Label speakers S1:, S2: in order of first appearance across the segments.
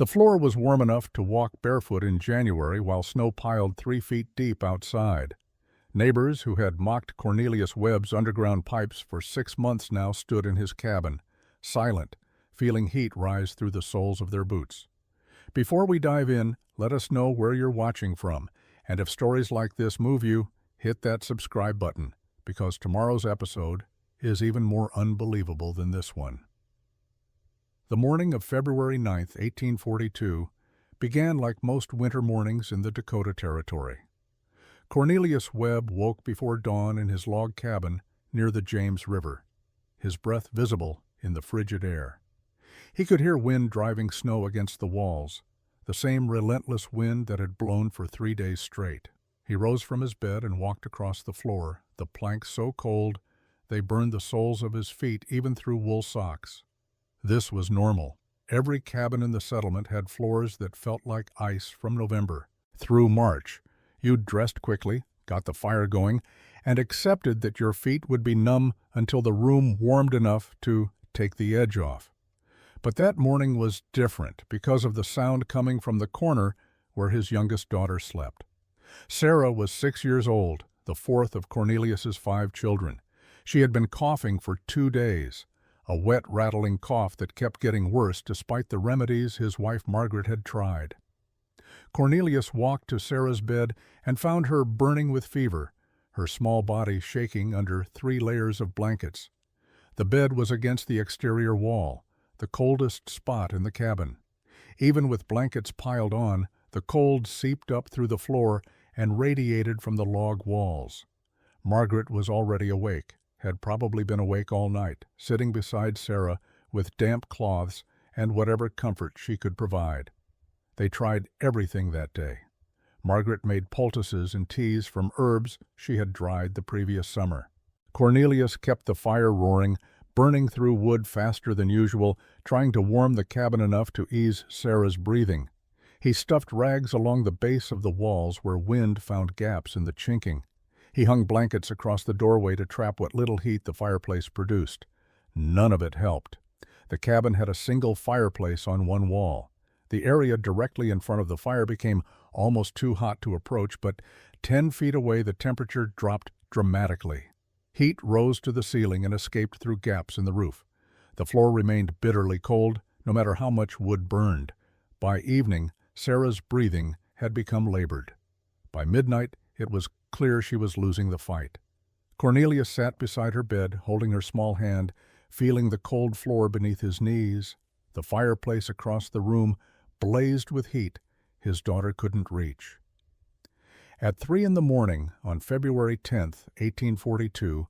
S1: The floor was warm enough to walk barefoot in January while snow piled 3 feet deep outside. Neighbors who had mocked Cornelius Webb's underground pipes for 6 months now stood in his cabin, silent, feeling heat rise through the soles of their boots. Before we dive in, let us know where you're watching from, and if stories like this move you, hit that subscribe button, because tomorrow's episode is even more unbelievable than this one. The morning of February 9th, 1842, began like most winter mornings in the Dakota Territory. Cornelius Webb woke before dawn in his log cabin near the James River, his breath visible in the frigid air. He could hear wind driving snow against the walls, the same relentless wind that had blown for 3 days straight. He rose from his bed and walked across the floor, the planks so cold they burned the soles of his feet even through wool socks. This was normal. Every cabin in the settlement had floors that felt like ice from November through March. You dressed quickly, got the fire going, and accepted that your feet would be numb until the room warmed enough to take the edge off. But that morning was different because of the sound coming from the corner where his youngest daughter slept. Sarah was 6 years old, the fourth of Cornelius's 5 children. She had been coughing for 2 days, a wet, rattling cough that kept getting worse despite the remedies his wife Margaret had tried. Cornelius walked to Sarah's bed and found her burning with fever, her small body shaking under 3 layers of blankets. The bed was against the exterior wall, the coldest spot in the cabin. Even with blankets piled on, the cold seeped up through the floor and radiated from the log walls. Margaret was already awake, had probably been awake all night, sitting beside Sarah with damp cloths and whatever comfort she could provide. They tried everything that day. Margaret made poultices and teas from herbs she had dried the previous summer. Cornelius kept the fire roaring, burning through wood faster than usual, trying to warm the cabin enough to ease Sarah's breathing. He stuffed rags along the base of the walls where wind found gaps in the chinking. He hung blankets across the doorway to trap what little heat the fireplace produced. None of it helped. The cabin had a single fireplace on one wall. The area directly in front of the fire became almost too hot to approach, but 10 feet away the temperature dropped dramatically. Heat rose to the ceiling and escaped through gaps in the roof. The floor remained bitterly cold, no matter how much wood burned. By evening, Sarah's breathing had become labored. By midnight, it was clear she was losing the fight. Cornelius sat beside her bed, holding her small hand, feeling the cold floor beneath his knees. The fireplace across the room blazed with heat his daughter couldn't reach. At 3 a.m. on February 10, 1842,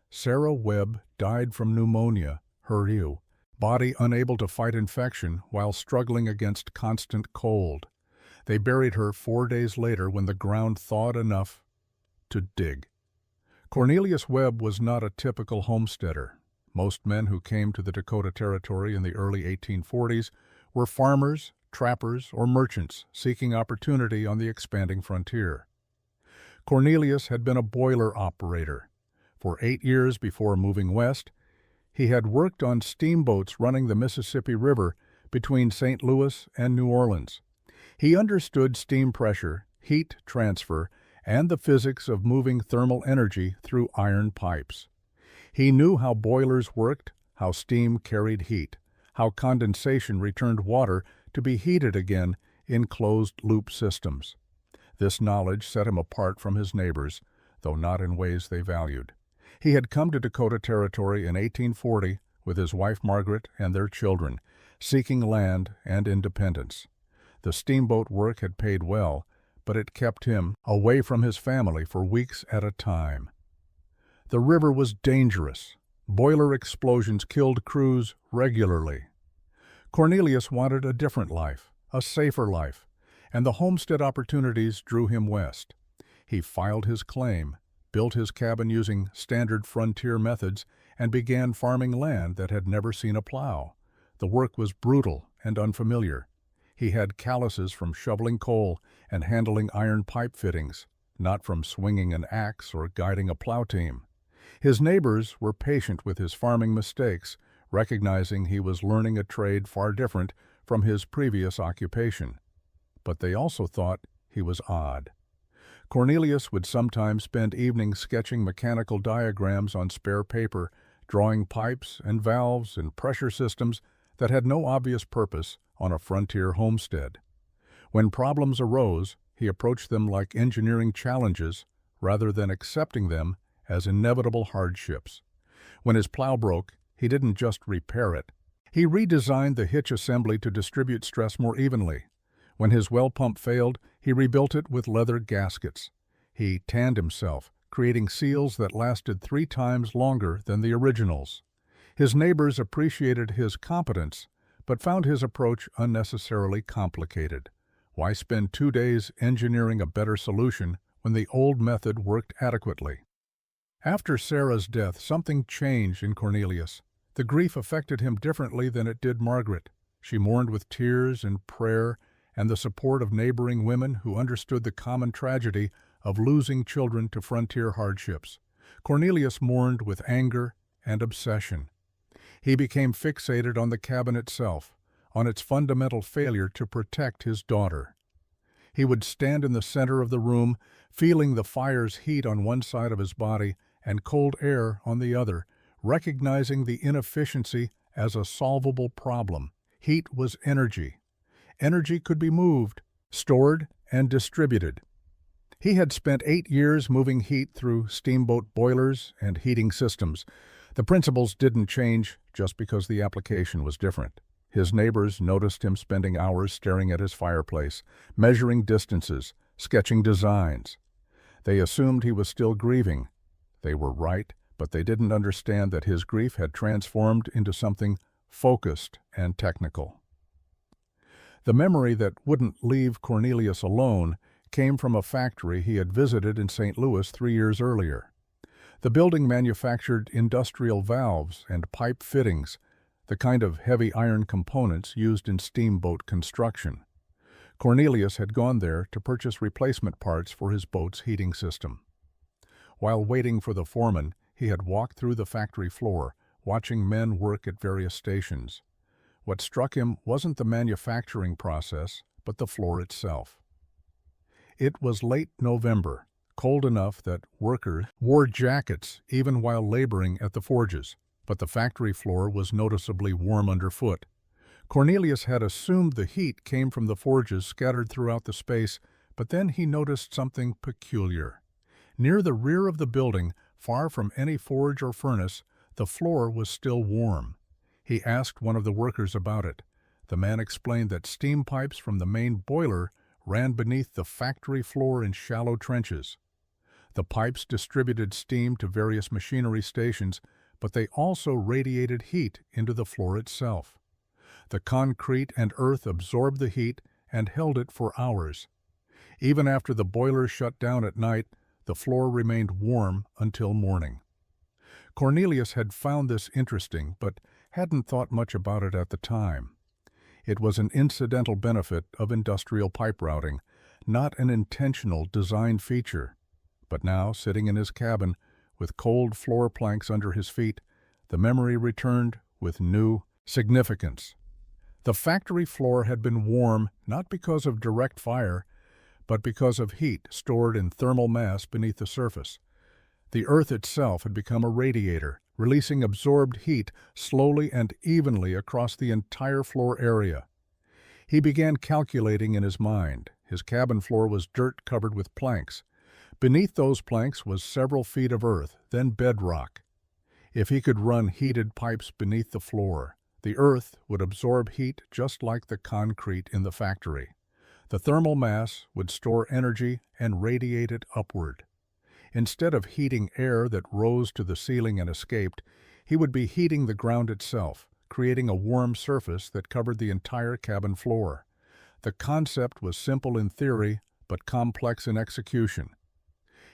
S1: Sarah Webb died from pneumonia, her body unable to fight infection while struggling against constant cold. They buried her 4 days later when the ground thawed enough to dig. Cornelius Webb was not a typical homesteader. Most men who came to the Dakota Territory in the early 1840s were farmers, trappers, or merchants seeking opportunity on the expanding frontier. Cornelius had been a boiler operator. For 8 years before moving west, he had worked on steamboats running the Mississippi River between St. Louis and New Orleans. He understood steam pressure, heat transfer, and the physics of moving thermal energy through iron pipes. He knew how boilers worked, how steam carried heat, how condensation returned water to be heated again in closed-loop systems. This knowledge set him apart from his neighbors, though not in ways they valued. He had come to Dakota Territory in 1840 with his wife Margaret and their children, seeking land and independence. The steamboat work had paid well, but it kept him away from his family for weeks at a time. The river was dangerous. Boiler explosions killed crews regularly. Cornelius wanted a different life, a safer life, and the homestead opportunities drew him west. He filed his claim, built his cabin using standard frontier methods, and began farming land that had never seen a plow. The work was brutal and unfamiliar. He had calluses from shoveling coal and handling iron pipe fittings, not from swinging an axe or guiding a plow team. His neighbors were patient with his farming mistakes, recognizing he was learning a trade far different from his previous occupation. But they also thought he was odd. Cornelius would sometimes spend evenings sketching mechanical diagrams on spare paper, drawing pipes and valves and pressure systems that had no obvious purpose on a frontier homestead. When problems arose, he approached them like engineering challenges rather than accepting them as inevitable hardships. When his plow broke, he didn't just repair it. He redesigned the hitch assembly to distribute stress more evenly. When his well pump failed, he rebuilt it with leather gaskets. He tanned himself, creating seals that lasted 3 times longer than the originals. His neighbors appreciated his competence, but found his approach unnecessarily complicated. Why spend 2 days engineering a better solution when the old method worked adequately? After Sarah's death, something changed in Cornelius. The grief affected him differently than it did Margaret. She mourned with tears and prayer and the support of neighboring women who understood the common tragedy of losing children to frontier hardships. Cornelius mourned with anger and obsession. He became fixated on the cabin itself, on its fundamental failure to protect his daughter. He would stand in the center of the room, feeling the fire's heat on one side of his body and cold air on the other, recognizing the inefficiency as a solvable problem. Heat was energy. Energy could be moved, stored, and distributed. He had spent 8 years moving heat through steamboat boilers and heating systems. The principles didn't change just because the application was different. His neighbors noticed him spending hours staring at his fireplace, measuring distances, sketching designs. They assumed he was still grieving. They were right, but they didn't understand that his grief had transformed into something focused and technical. The memory that wouldn't leave Cornelius alone came from a factory he had visited in St. Louis 3 years earlier. The building manufactured industrial valves and pipe fittings, the kind of heavy iron components used in steamboat construction. Cornelius had gone there to purchase replacement parts for his boat's heating system. While waiting for the foreman, he had walked through the factory floor, watching men work at various stations. What struck him wasn't the manufacturing process, but the floor itself. It was late November, cold enough that workers wore jackets even while laboring at the forges, but the factory floor was noticeably warm underfoot. Cornelius had assumed the heat came from the forges scattered throughout the space, but then he noticed something peculiar. Near the rear of the building, far from any forge or furnace, the floor was still warm. He asked one of the workers about it. The man explained that steam pipes from the main boiler ran beneath the factory floor in shallow trenches. The pipes distributed steam to various machinery stations, but they also radiated heat into the floor itself. The concrete and earth absorbed the heat and held it for hours. Even after the boiler shut down at night, the floor remained warm until morning. Cornelius had found this interesting, but hadn't thought much about it at the time. It was an incidental benefit of industrial pipe routing, not an intentional design feature. But now, sitting in his cabin, with cold floor planks under his feet, the memory returned with new significance. The factory floor had been warm not because of direct fire, but because of heat stored in thermal mass beneath the surface. The earth itself had become a radiator, releasing absorbed heat slowly and evenly across the entire floor area. He began calculating in his mind. His cabin floor was dirt covered with planks. Beneath those planks was several feet of earth, then bedrock. If he could run heated pipes beneath the floor, the earth would absorb heat just like the concrete in the factory. The thermal mass would store energy and radiate it upward. Instead of heating air that rose to the ceiling and escaped, he would be heating the ground itself, creating a warm surface that covered the entire cabin floor. The concept was simple in theory, but complex in execution.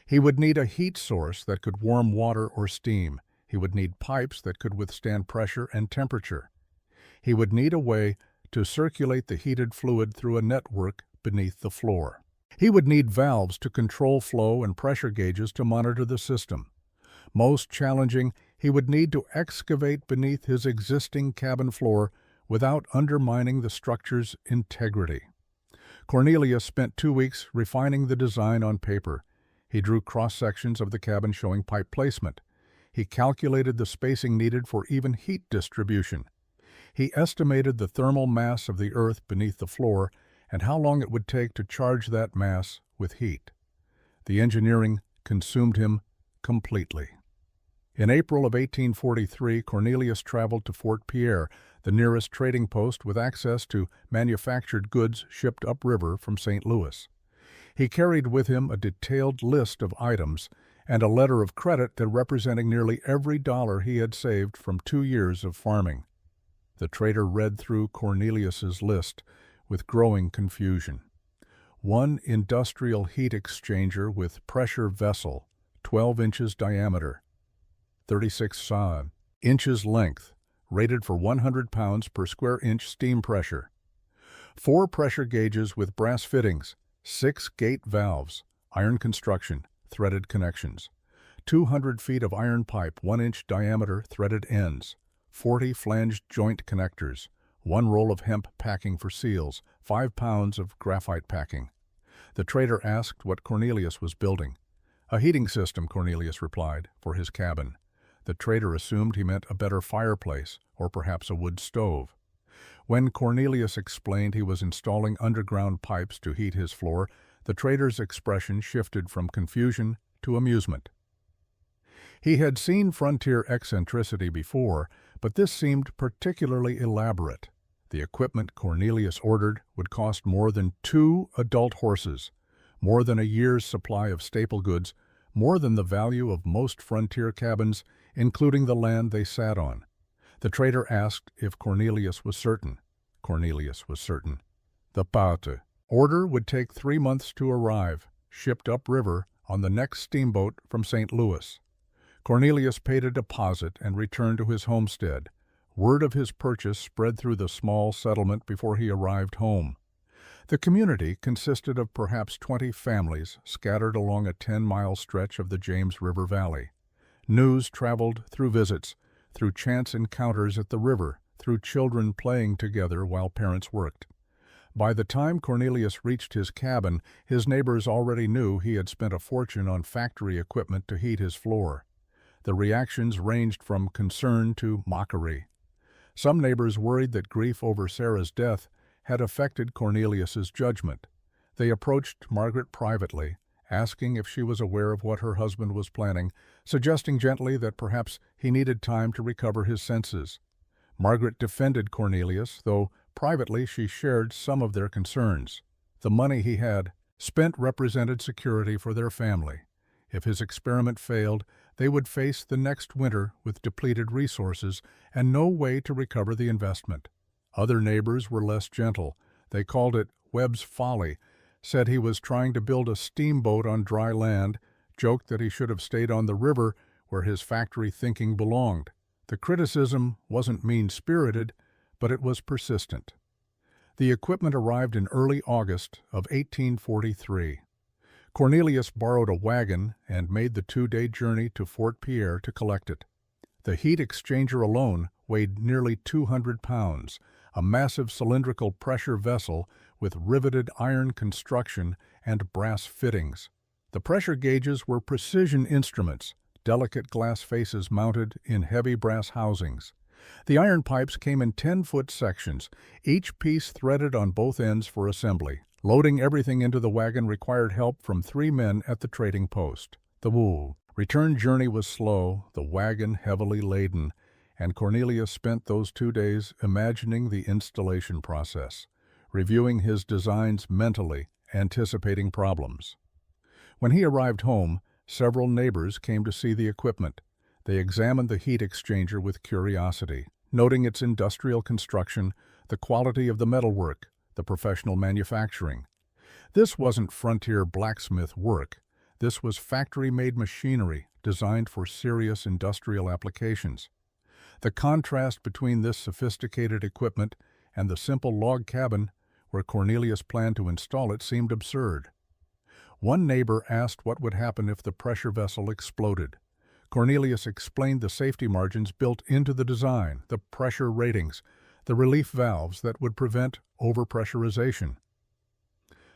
S1: He would need a heat source that could warm water or steam. He would need pipes that could withstand pressure and temperature. He would need a way to circulate the heated fluid through a network beneath the floor. He would need valves to control flow and pressure gauges to monitor the system. Most challenging, he would need to excavate beneath his existing cabin floor without undermining the structure's integrity. Cornelius spent 2 weeks refining the design on paper. He drew cross-sections of the cabin showing pipe placement. He calculated the spacing needed for even heat distribution. He estimated the thermal mass of the earth beneath the floor and how long it would take to charge that mass with heat. The engineering consumed him completely. In April of 1843, Cornelius traveled to Fort Pierre, the nearest trading post with access to manufactured goods shipped upriver from St. Louis. He carried with him a detailed list of items and a letter of credit that representing nearly every dollar he had saved from 2 years of farming. The trader read through Cornelius's list with growing confusion. 1 industrial heat exchanger with pressure vessel, 12 inches diameter, 36 inches length, rated for 100 pounds per square inch steam pressure. 4 pressure gauges with brass fittings, 6 gate valves, iron construction, threaded connections. 200 feet of iron pipe, 1-inch diameter, threaded ends. 40 flanged joint connectors. 1 roll of hemp packing for seals. 5 pounds of graphite packing. The trader asked what Cornelius was building. A heating system, Cornelius replied, for his cabin. The trader assumed he meant a better fireplace, or perhaps a wood stove. When Cornelius explained he was installing underground pipes to heat his floor, the trader's expression shifted from confusion to amusement. He had seen frontier eccentricity before, but this seemed particularly elaborate. The equipment Cornelius ordered would cost more than 2 adult horses, more than a year's supply of staple goods, more than the value of most frontier cabins, including the land they sat on. The trader asked if Cornelius was certain. Cornelius was certain. The Pate order would take 3 months to arrive, shipped upriver on the next steamboat from St. Louis. Cornelius paid a deposit and returned to his homestead. Word of his purchase spread through the small settlement before he arrived home. The community consisted of perhaps 20 families scattered along a 10-mile stretch of the James River Valley. News traveled through visits, through chance encounters at the river, through children playing together while parents worked. By the time Cornelius reached his cabin, his neighbors already knew he had spent a fortune on factory equipment to heat his floor. The reactions ranged from concern to mockery. Some neighbors worried that grief over Sarah's death had affected Cornelius's judgment. They approached Margaret privately, asking if she was aware of what her husband was planning, suggesting gently that perhaps he needed time to recover his senses. Margaret defended Cornelius, though privately she shared some of their concerns. The money he had spent represented security for their family. If his experiment failed, they would face the next winter with depleted resources and no way to recover the investment. Other neighbors were less gentle. They called it Webb's folly, said he was trying to build a steamboat on dry land, joked that he should have stayed on the river where his factory thinking belonged. The criticism wasn't mean-spirited, but it was persistent. The equipment arrived in early August of 1843. Cornelius borrowed a wagon and made the 2-day journey to Fort Pierre to collect it. The heat exchanger alone weighed nearly 200 pounds, a massive cylindrical pressure vessel with riveted iron construction and brass fittings. The pressure gauges were precision instruments, delicate glass faces mounted in heavy brass housings. The iron pipes came in 10-foot sections, each piece threaded on both ends for assembly. Loading everything into the wagon required help from 3 men at the trading post. The return journey was slow, the wagon heavily laden, and Cornelius spent those 2 days imagining the installation process, reviewing his designs mentally, anticipating problems. When he arrived home, several neighbors came to see the equipment. They examined the heat exchanger with curiosity, noting its industrial construction, the quality of the metalwork, the professional manufacturing. This wasn't frontier blacksmith work. This was factory-made machinery designed for serious industrial applications. The contrast between this sophisticated equipment and the simple log cabin where Cornelius planned to install it seemed absurd. One neighbor asked what would happen if the pressure vessel exploded. Cornelius explained the safety margins built into the design, the pressure ratings, the relief valves that would prevent overpressurization.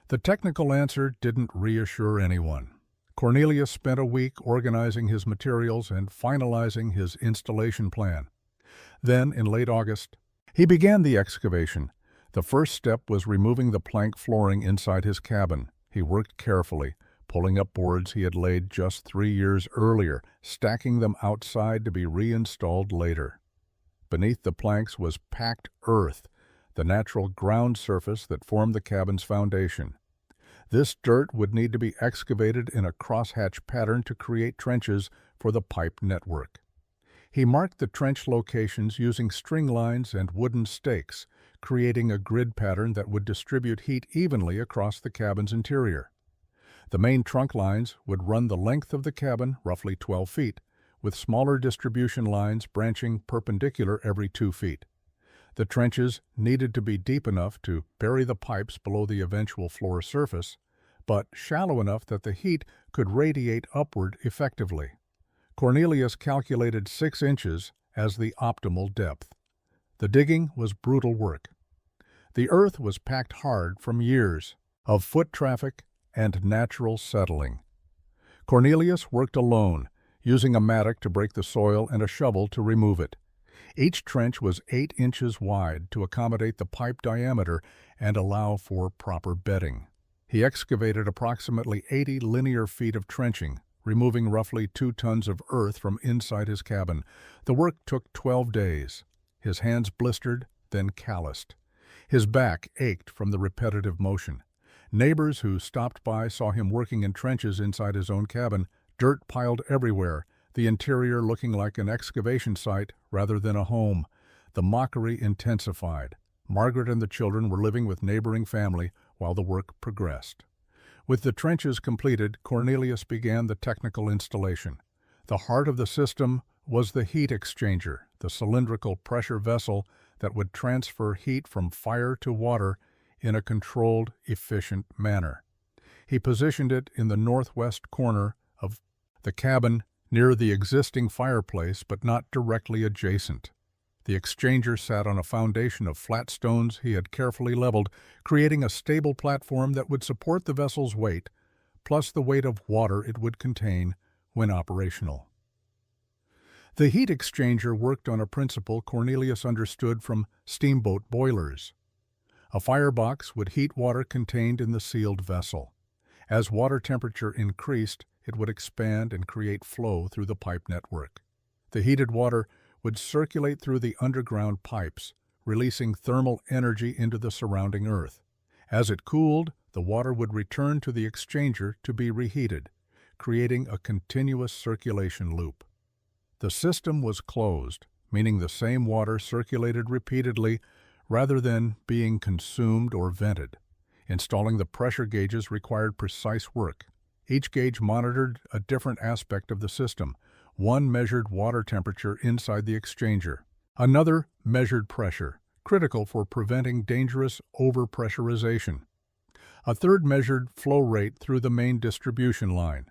S1: The technical answer didn't reassure anyone. Cornelius spent a week organizing his materials and finalizing his installation plan. Then, in late August, he began the excavation. The first step was removing the plank flooring inside his cabin. He worked carefully, pulling up boards he had laid just 3 years earlier, stacking them outside to be reinstalled later. Beneath the planks was packed earth, the natural ground surface that formed the cabin's foundation. This dirt would need to be excavated in a crosshatch pattern to create trenches for the pipe network. He marked the trench locations using string lines and wooden stakes, creating a grid pattern that would distribute heat evenly across the cabin's interior. The main trunk lines would run the length of the cabin, roughly 12 feet, with smaller distribution lines branching perpendicular every 2 feet. The trenches needed to be deep enough to bury the pipes below the eventual floor surface, but shallow enough that the heat could radiate upward effectively. Cornelius calculated 6 inches as the optimal depth. The digging was brutal work. The earth was packed hard from years of foot traffic and natural settling. Cornelius worked alone, using a mattock to break the soil and a shovel to remove it. Each trench was 8 inches wide to accommodate the pipe diameter and allow for proper bedding. He excavated approximately 80 linear feet of trenching, removing roughly 2 tons of earth from inside his cabin. The work took 12 days. His hands blistered, then calloused. His back ached from the repetitive motion. Neighbors who stopped by saw him working in trenches inside his own cabin, dirt piled everywhere, the interior looking like an excavation site rather than a home. The mockery intensified. Margaret and the children were living with neighboring family while the work progressed. With the trenches completed, Cornelius began the technical installation. The heart of the system was the heat exchanger, the cylindrical pressure vessel that would transfer heat from fire to water in a controlled, efficient manner. He positioned it in the northwest corner of the cabin near the existing fireplace, but not directly adjacent. The exchanger sat on a foundation of flat stones he had carefully leveled, creating a stable platform that would support the vessel's weight, plus the weight of water it would contain when operational. The heat exchanger worked on a principle Cornelius understood from steamboat boilers. A firebox would heat water contained in the sealed vessel. As water temperature increased, it would expand and create flow through the pipe network. The heated water would circulate through the underground pipes, releasing thermal energy into the surrounding earth. As it cooled, the water would return to the exchanger to be reheated, creating a continuous circulation loop. The system was closed, meaning the same water circulated repeatedly rather than being consumed or vented. Installing the pressure gauges required precise work. Each gauge monitored a different aspect of the system. One measured water temperature inside the exchanger. Another measured pressure, critical for preventing dangerous overpressurization. A third measured flow rate through the main distribution line.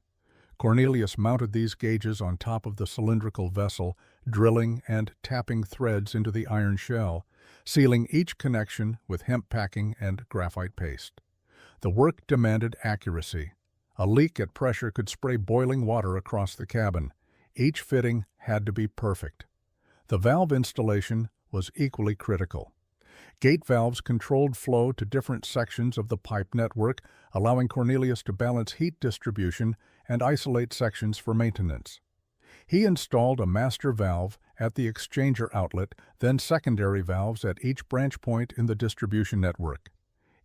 S1: Cornelius mounted these gauges on top of the cylindrical vessel, drilling and tapping threads into the iron shell, sealing each connection with hemp packing and graphite paste. The work demanded accuracy. A leak at pressure could spray boiling water across the cabin. Each fitting had to be perfect. The valve installation was equally critical. Gate valves controlled flow to different sections of the pipe network, allowing Cornelius to balance heat distribution and isolate sections for maintenance. He installed a master valve at the exchanger outlet, then secondary valves at each branch point in the distribution network.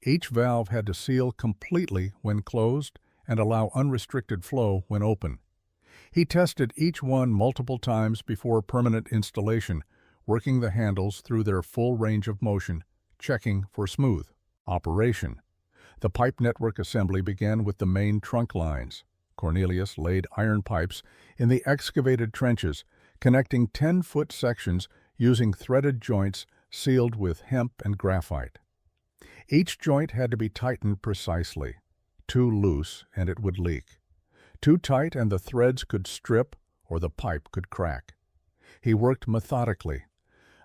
S1: Each valve had to seal completely when closed and allow unrestricted flow when open. He tested each one multiple times before permanent installation, working the handles through their full range of motion, checking for smooth operation. The pipe network assembly began with the main trunk lines. Cornelius laid iron pipes in the excavated trenches, connecting 10-foot sections using threaded joints sealed with hemp and graphite. Each joint had to be tightened precisely. Too loose and it would leak. Too tight and the threads could strip or the pipe could crack. He worked methodically.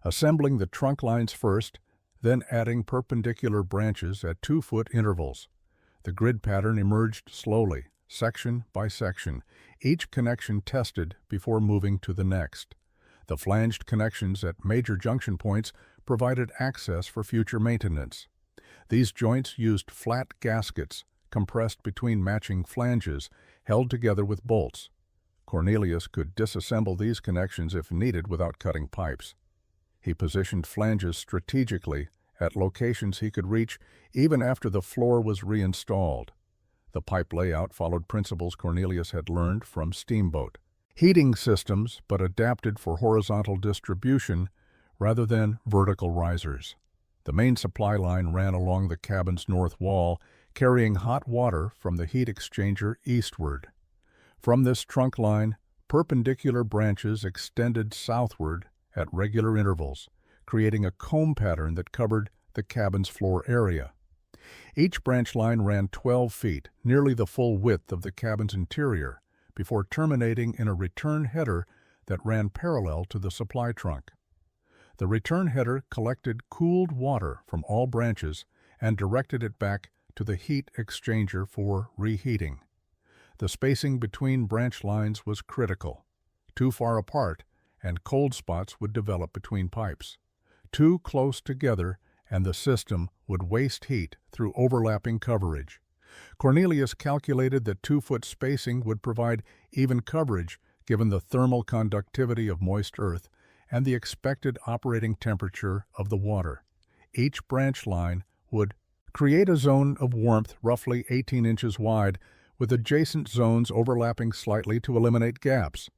S1: assembling the trunk lines first, then adding perpendicular branches at 2-foot intervals. The grid pattern emerged slowly, section by section, each connection tested before moving to the next. The flanged connections at major junction points provided access for future maintenance. These joints used flat gaskets, compressed between matching flanges, held together with bolts. Cornelius could disassemble these connections if needed without cutting pipes. He positioned flanges strategically at locations he could reach even after the floor was reinstalled. The pipe layout followed principles Cornelius had learned from Steamboat. Heating systems, but adapted for horizontal distribution rather than vertical risers. The main supply line ran along the cabin's north wall, carrying hot water from the heat exchanger eastward. From this trunk line, perpendicular branches extended southward at regular intervals, creating a comb pattern that covered the cabin's floor area. Each branch line ran 12 feet, nearly the full width of the cabin's interior, before terminating in a return header that ran parallel to the supply trunk. The return header collected cooled water from all branches and directed it back to the heat exchanger for reheating. The spacing between branch lines was critical. Too far apart, and cold spots would develop between pipes. Too close together, and the system would waste heat through overlapping coverage. Cornelius calculated that 2-foot spacing would provide even coverage given the thermal conductivity of moist earth and the expected operating temperature of the water. Each branch line would create a zone of warmth roughly 18 inches wide, with adjacent zones overlapping slightly to eliminate gaps.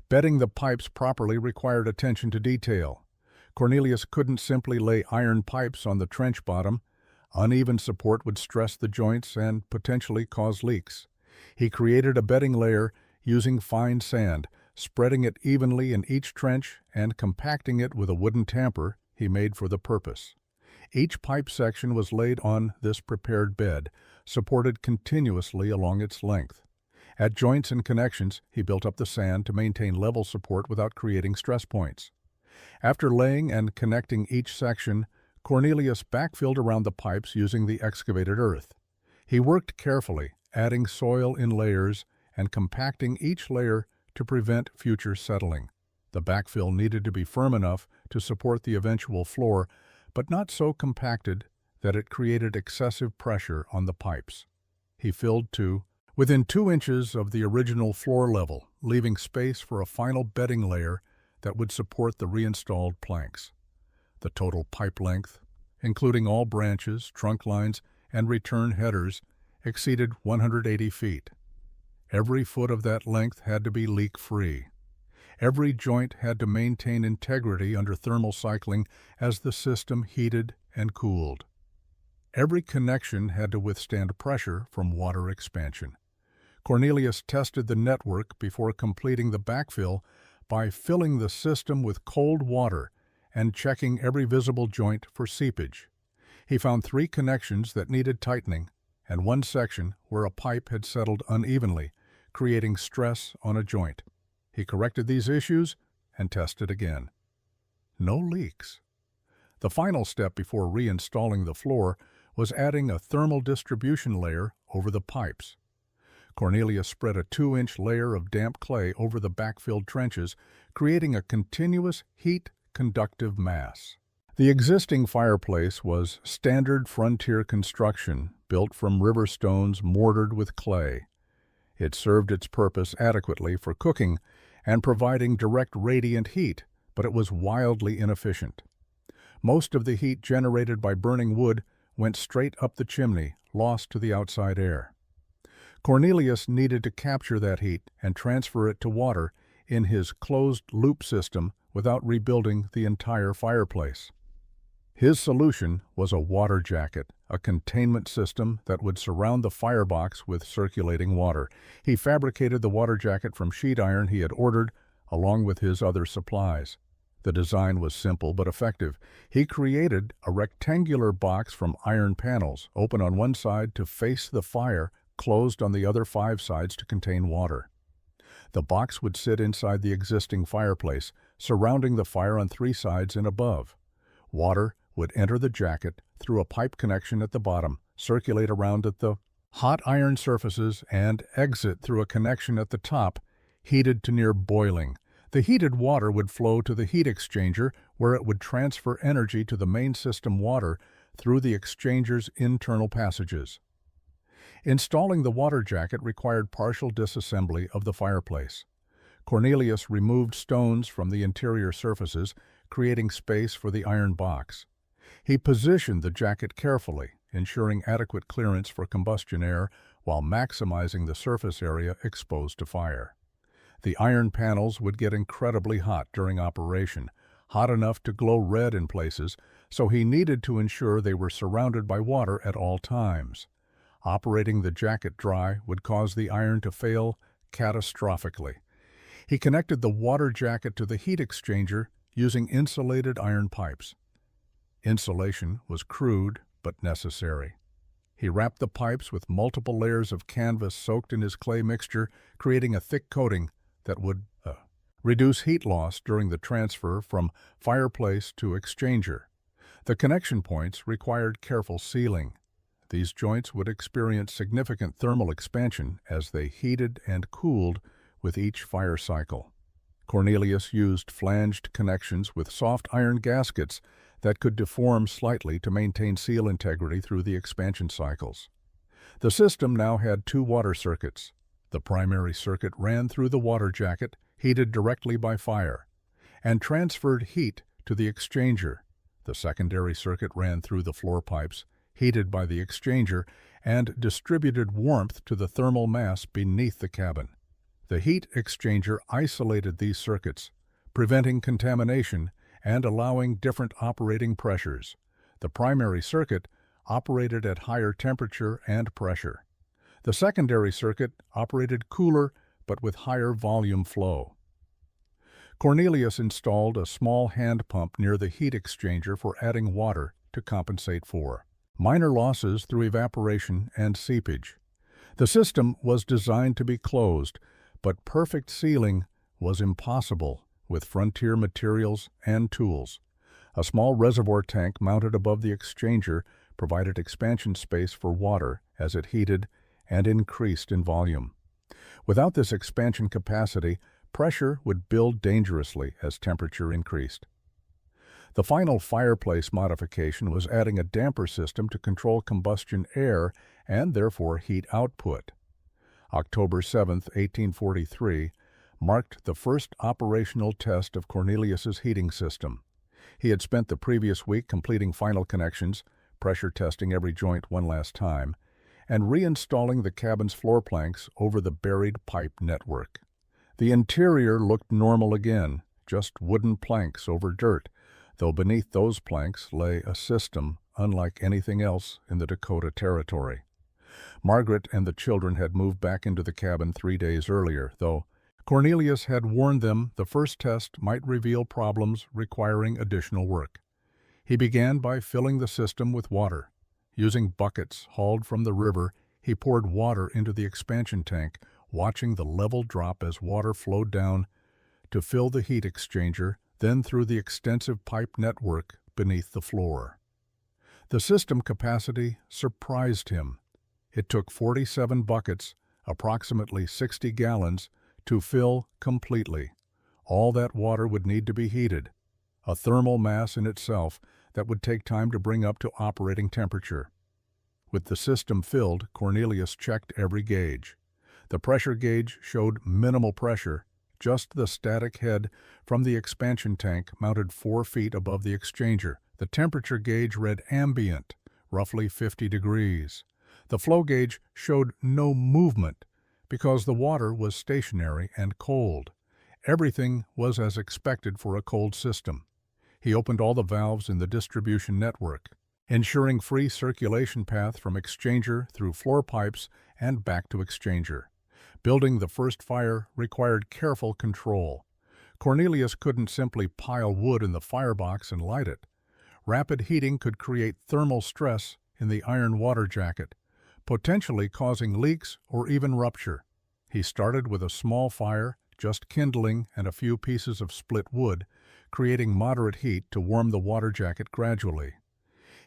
S1: Bedding the pipes properly required attention to detail. Cornelius couldn't simply lay iron pipes on the trench bottom. Uneven support would stress the joints and potentially cause leaks. He created a bedding layer using fine sand, spreading it evenly in each trench and compacting it with a wooden tamper he made for the purpose. Each pipe section was laid on this prepared bed, supported continuously along its length. At joints and connections, he built up the sand to maintain level support without creating stress points. After laying and connecting each section, Cornelius backfilled around the pipes using the excavated earth. He worked carefully, adding soil in layers and compacting each layer to prevent future settling. The backfill needed to be firm enough to support the eventual floor, but not so compacted that it created excessive pressure on the pipes. He filled to within 2 inches of the original floor level, leaving space for a final bedding layer that would support the reinstalled planks. The total pipe length, including all branches, trunk lines, and return headers, exceeded 180 feet. Every foot of that length had to be leak-free. Every joint had to maintain integrity under thermal cycling as the system heated and cooled. Every connection had to withstand pressure from water expansion. Cornelius tested the network before completing the backfill by filling the system with cold water and checking every visible joint for seepage. He found 3 connections that needed tightening and 1 section where a pipe had settled unevenly, creating stress on a joint. He corrected these issues and tested again. No leaks. The final step before reinstalling the floor was adding a thermal distribution layer over the pipes. Cornelius spread a 2-inch layer of damp clay over the backfilled trenches, creating a continuous heat-conductive mass. The existing fireplace was standard frontier construction, built from river stones mortared with clay. It served its purpose adequately for cooking and providing direct radiant heat, but it was wildly inefficient. Most of the heat generated by burning wood went straight up the chimney, lost to the outside air. Cornelius needed to capture that heat and transfer it to water in his closed-loop system without rebuilding the entire fireplace. His solution was a water jacket, a containment system that would surround the firebox with circulating water. He fabricated the water jacket from sheet iron he had ordered, along with his other supplies. The design was simple but effective. He created a rectangular box from iron panels, open on one side to face the fire, closed on the other 5 sides to contain water. The box would sit inside the existing fireplace, surrounding the fire on 3 sides and above. Water would enter the jacket through a pipe connection at the bottom, circulate around at the hot iron surfaces, and exit through a connection at the top, heated to near boiling. The heated water would flow to the heat exchanger, where it would transfer energy to the main system water through the exchanger's internal passages. Installing the water jacket required partial disassembly of the fireplace. Cornelius removed stones from the interior surfaces, creating space for the iron box. He positioned the jacket carefully, ensuring adequate clearance for combustion air while maximizing the surface area exposed to fire. The iron panels would get incredibly hot during operation, hot enough to glow red in places, so he needed to ensure they were surrounded by water at all times. Operating the jacket dry would cause the iron to fail catastrophically. He connected the water jacket to the heat exchanger using insulated iron pipes. Insulation was crude but necessary. He wrapped the pipes with multiple layers of canvas soaked in his clay mixture, creating a thick coating that would reduce heat loss during the transfer from fireplace to exchanger. The connection points required careful sealing. These joints would experience significant thermal expansion as they heated and cooled with each fire cycle. Cornelius used flanged connections with soft iron gaskets that could deform slightly to maintain seal integrity through the expansion cycles. The system now had 2 water circuits. The primary circuit ran through the water jacket, heated directly by fire, and transferred heat to the exchanger. The secondary circuit ran through the floor pipes, heated by the exchanger, and distributed warmth to the thermal mass beneath the cabin. The heat exchanger isolated these circuits, preventing contamination and allowing different operating pressures. The primary circuit operated at higher temperature and pressure. The secondary circuit operated cooler but with higher volume flow. Cornelius installed a small hand pump near the heat exchanger for adding water to compensate for minor losses through evaporation and seepage. The system was designed to be closed, but perfect sealing was impossible with frontier materials and tools. A small reservoir tank mounted above the exchanger provided expansion space for water as it heated and increased in volume. Without this expansion capacity, pressure would build dangerously as temperature increased. The final fireplace modification was adding a damper system to control combustion air and therefore heat output. October 7, 1843, marked the first operational test of Cornelius's heating system. He had spent the previous week completing final connections, pressure testing every joint one last time, and reinstalling the cabin's floor planks over the buried pipe network. The interior looked normal again, just wooden planks over dirt, though beneath those planks lay a system unlike anything else in the Dakota Territory. Margaret and the children had moved back into the cabin 3 days earlier, though Cornelius had warned them the first test might reveal problems requiring additional work. He began by filling the system with water. Using buckets hauled from the river, he poured water into the expansion tank, watching the level drop as water flowed down to fill the heat exchanger, then through the extensive pipe network beneath the floor. The system capacity surprised him. It took 47 buckets, approximately 60 gallons, to fill completely. All that water would need to be heated, a thermal mass in itself that would take time to bring up to operating temperature. With the system filled, Cornelius checked every gauge. The pressure gauge showed minimal pressure, just the static head from the expansion tank mounted 4 feet above the exchanger. The temperature gauge read ambient, roughly 50 degrees. The flow gauge showed no movement because the water was stationary and cold. Everything was as expected for a cold system. He opened all the valves in the distribution network, ensuring free circulation path from exchanger through floor pipes and back to exchanger. Building the first fire required careful control. Cornelius couldn't simply pile wood in the firebox and light it. Rapid heating could create thermal stress in the iron water jacket, potentially causing leaks or even rupture. He started with a small fire, just kindling and a few pieces of split wood, creating moderate heat to warm the water jacket gradually.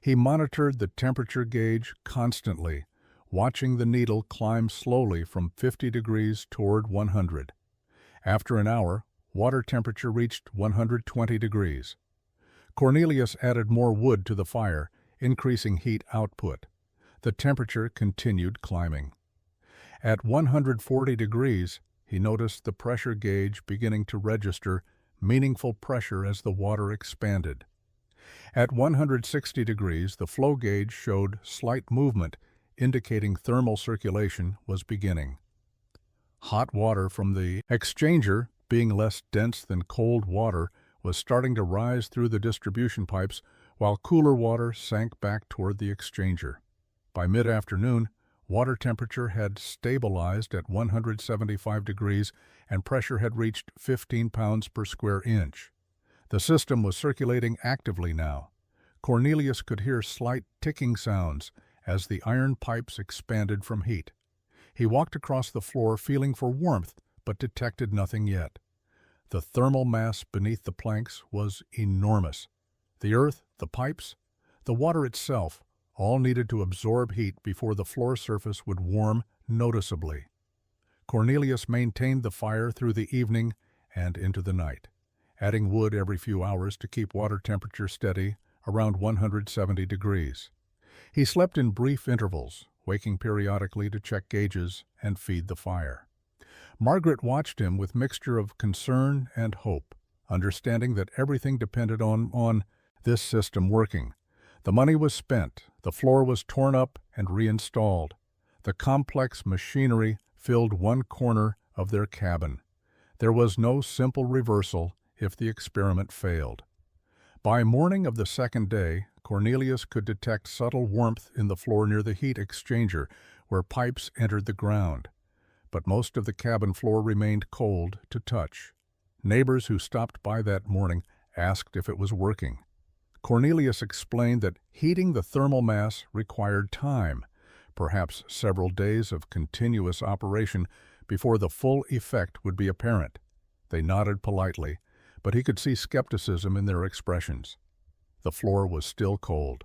S1: He monitored the temperature gauge constantly, watching the needle climb slowly from 50 degrees toward 100. After an hour, water temperature reached 120 degrees. Cornelius added more wood to the fire, increasing heat output. The temperature continued climbing. At 140 degrees, he noticed the pressure gauge beginning to register meaningful pressure as the water expanded. At 160 degrees, the flow gauge showed slight movement, indicating thermal circulation was beginning. Hot water from the exchanger, being less dense than cold water, was starting to rise through the distribution pipes, while cooler water sank back toward the exchanger. By mid-afternoon, water temperature had stabilized at 175 degrees and pressure had reached 15 pounds per square inch. The system was circulating actively now. Cornelius could hear slight ticking sounds as the iron pipes expanded from heat. He walked across the floor feeling for warmth, but detected nothing yet. The thermal mass beneath the planks was enormous. The earth, the pipes, the water itself, all needed to absorb heat before the floor surface would warm noticeably. Cornelius maintained the fire through the evening and into the night, adding wood every few hours to keep water temperature steady around 170 degrees. He slept in brief intervals, waking periodically to check gauges and feed the fire. Margaret watched him with mixture of concern and hope, understanding that everything depended on this system working. The money was spent, the floor was torn up and reinstalled. The complex machinery filled one corner of their cabin. There was no simple reversal if the experiment failed. By morning of the second day, Cornelius could detect subtle warmth in the floor near the heat exchanger, where pipes entered the ground. But most of the cabin floor remained cold to touch. Neighbors who stopped by that morning asked if it was working. Cornelius explained that heating the thermal mass required time, perhaps several days of continuous operation before the full effect would be apparent. They nodded politely, but he could see skepticism in their expressions. The floor was still cold.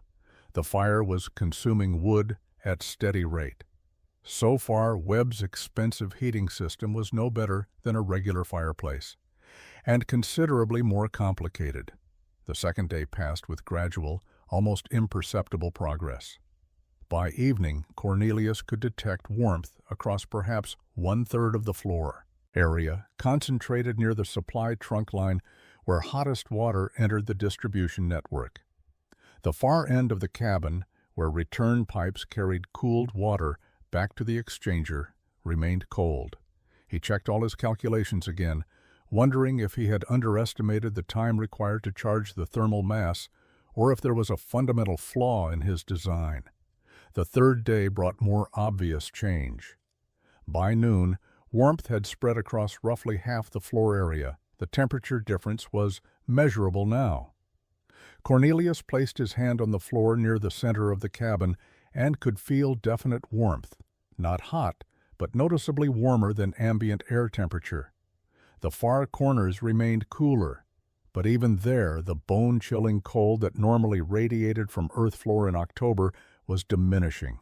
S1: The fire was consuming wood at steady rate. So far, Webb's expensive heating system was no better than a regular fireplace, and considerably more complicated. The second day passed with gradual, almost imperceptible progress. By evening, Cornelius could detect warmth across perhaps one-third of the floor area, concentrated near the supply trunk line where hottest water entered the distribution network. The far end of the cabin, where return pipes carried cooled water back to the exchanger, remained cold. He checked all his calculations again, wondering if he had underestimated the time required to charge the thermal mass or if there was a fundamental flaw in his design. The third day brought more obvious change. By noon, warmth had spread across roughly half the floor area. The temperature difference was measurable now. Cornelius placed his hand on the floor near the center of the cabin and could feel definite warmth. Not hot, but noticeably warmer than ambient air temperature. The far corners remained cooler, but even there the bone-chilling cold that normally radiated from earth floor in October was diminishing.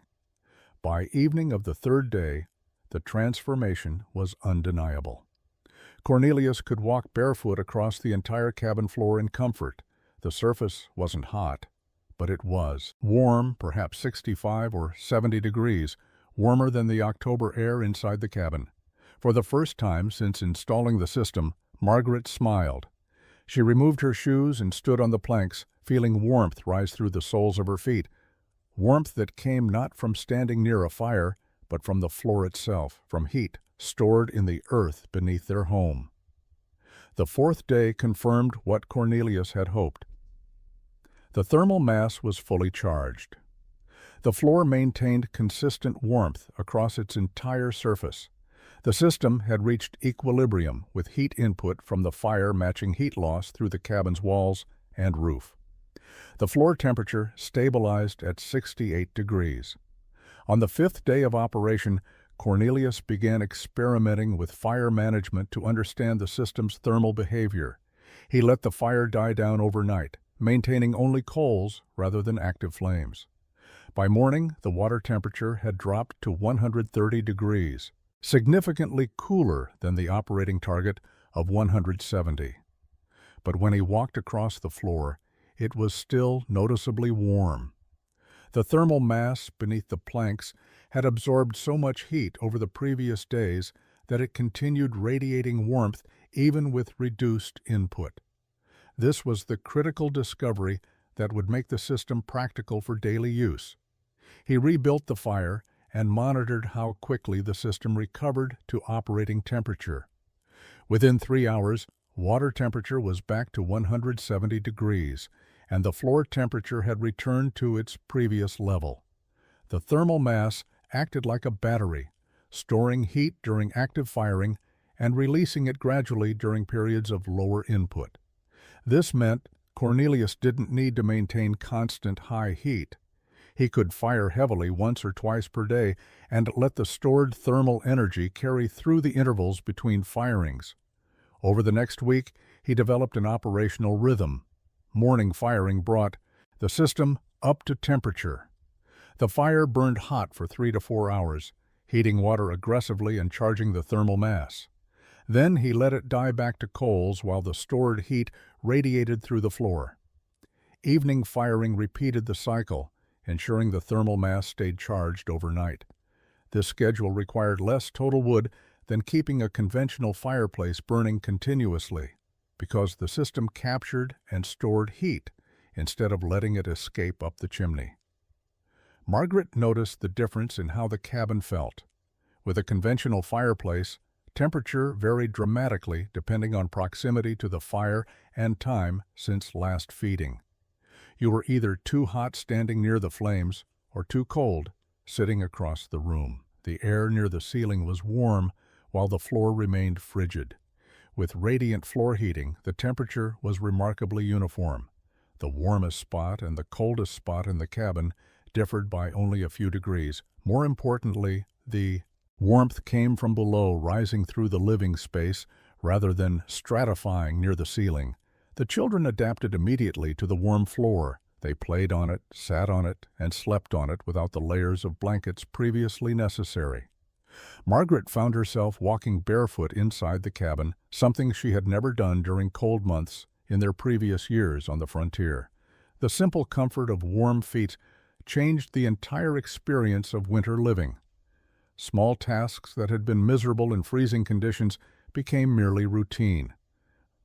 S1: By evening of the third day, the transformation was undeniable. Cornelius could walk barefoot across the entire cabin floor in comfort. The surface wasn't hot, but it was warm, perhaps 65 or 70 degrees, warmer than the October air inside the cabin. For the first time since installing the system, Margaret smiled. She removed her shoes and stood on the planks, feeling warmth rise through the soles of her feet, warmth that came not from standing near a fire, but from the floor itself, from heat stored in the earth beneath their home. The fourth day confirmed what Cornelius had hoped. The thermal mass was fully charged. The floor maintained consistent warmth across its entire surface. The system had reached equilibrium with heat input from the fire matching heat loss through the cabin's walls and roof. The floor temperature stabilized at 68 degrees. On the fifth day of operation, Cornelius began experimenting with fire management to understand the system's thermal behavior. He let the fire die down overnight, maintaining only coals rather than active flames. By morning, the water temperature had dropped to 130 degrees, significantly cooler than the operating target of 170. But when he walked across the floor, it was still noticeably warm. The thermal mass beneath the planks had absorbed so much heat over the previous days that it continued radiating warmth even with reduced input. This was the critical discovery that would make the system practical for daily use. He rebuilt the fire and monitored how quickly the system recovered to operating temperature. Within 3 hours, water temperature was back to 170 degrees, and the floor temperature had returned to its previous level. The thermal mass acted like a battery, storing heat during active firing and releasing it gradually during periods of lower input. This meant Cornelius didn't need to maintain constant high heat. He could fire heavily once or twice per day and let the stored thermal energy carry through the intervals between firings. Over the next week, he developed an operational rhythm. Morning firing brought the system up to temperature. The fire burned hot for 3 to 4 hours, heating water aggressively and charging the thermal mass. Then he let it die back to coals while the stored heat radiated through the floor. Evening firing repeated the cycle, ensuring the thermal mass stayed charged overnight. This schedule required less total wood than keeping a conventional fireplace burning continuously, because the system captured and stored heat instead of letting it escape up the chimney. Margaret noticed the difference in how the cabin felt. With a conventional fireplace, temperature varied dramatically depending on proximity to the fire and time since last feeding. You were either too hot standing near the flames or too cold sitting across the room. The air near the ceiling was warm while the floor remained frigid. With radiant floor heating, the temperature was remarkably uniform. The warmest spot and the coldest spot in the cabin differed by only a few degrees. More importantly, the warmth came from below, rising through the living space rather than stratifying near the ceiling. The children adapted immediately to the warm floor. They played on it, sat on it, and slept on it without the layers of blankets previously necessary. Margaret found herself walking barefoot inside the cabin, something she had never done during cold months in their previous years on the frontier. The simple comfort of warm feet changed the entire experience of winter living. Small tasks that had been miserable in freezing conditions became merely routine.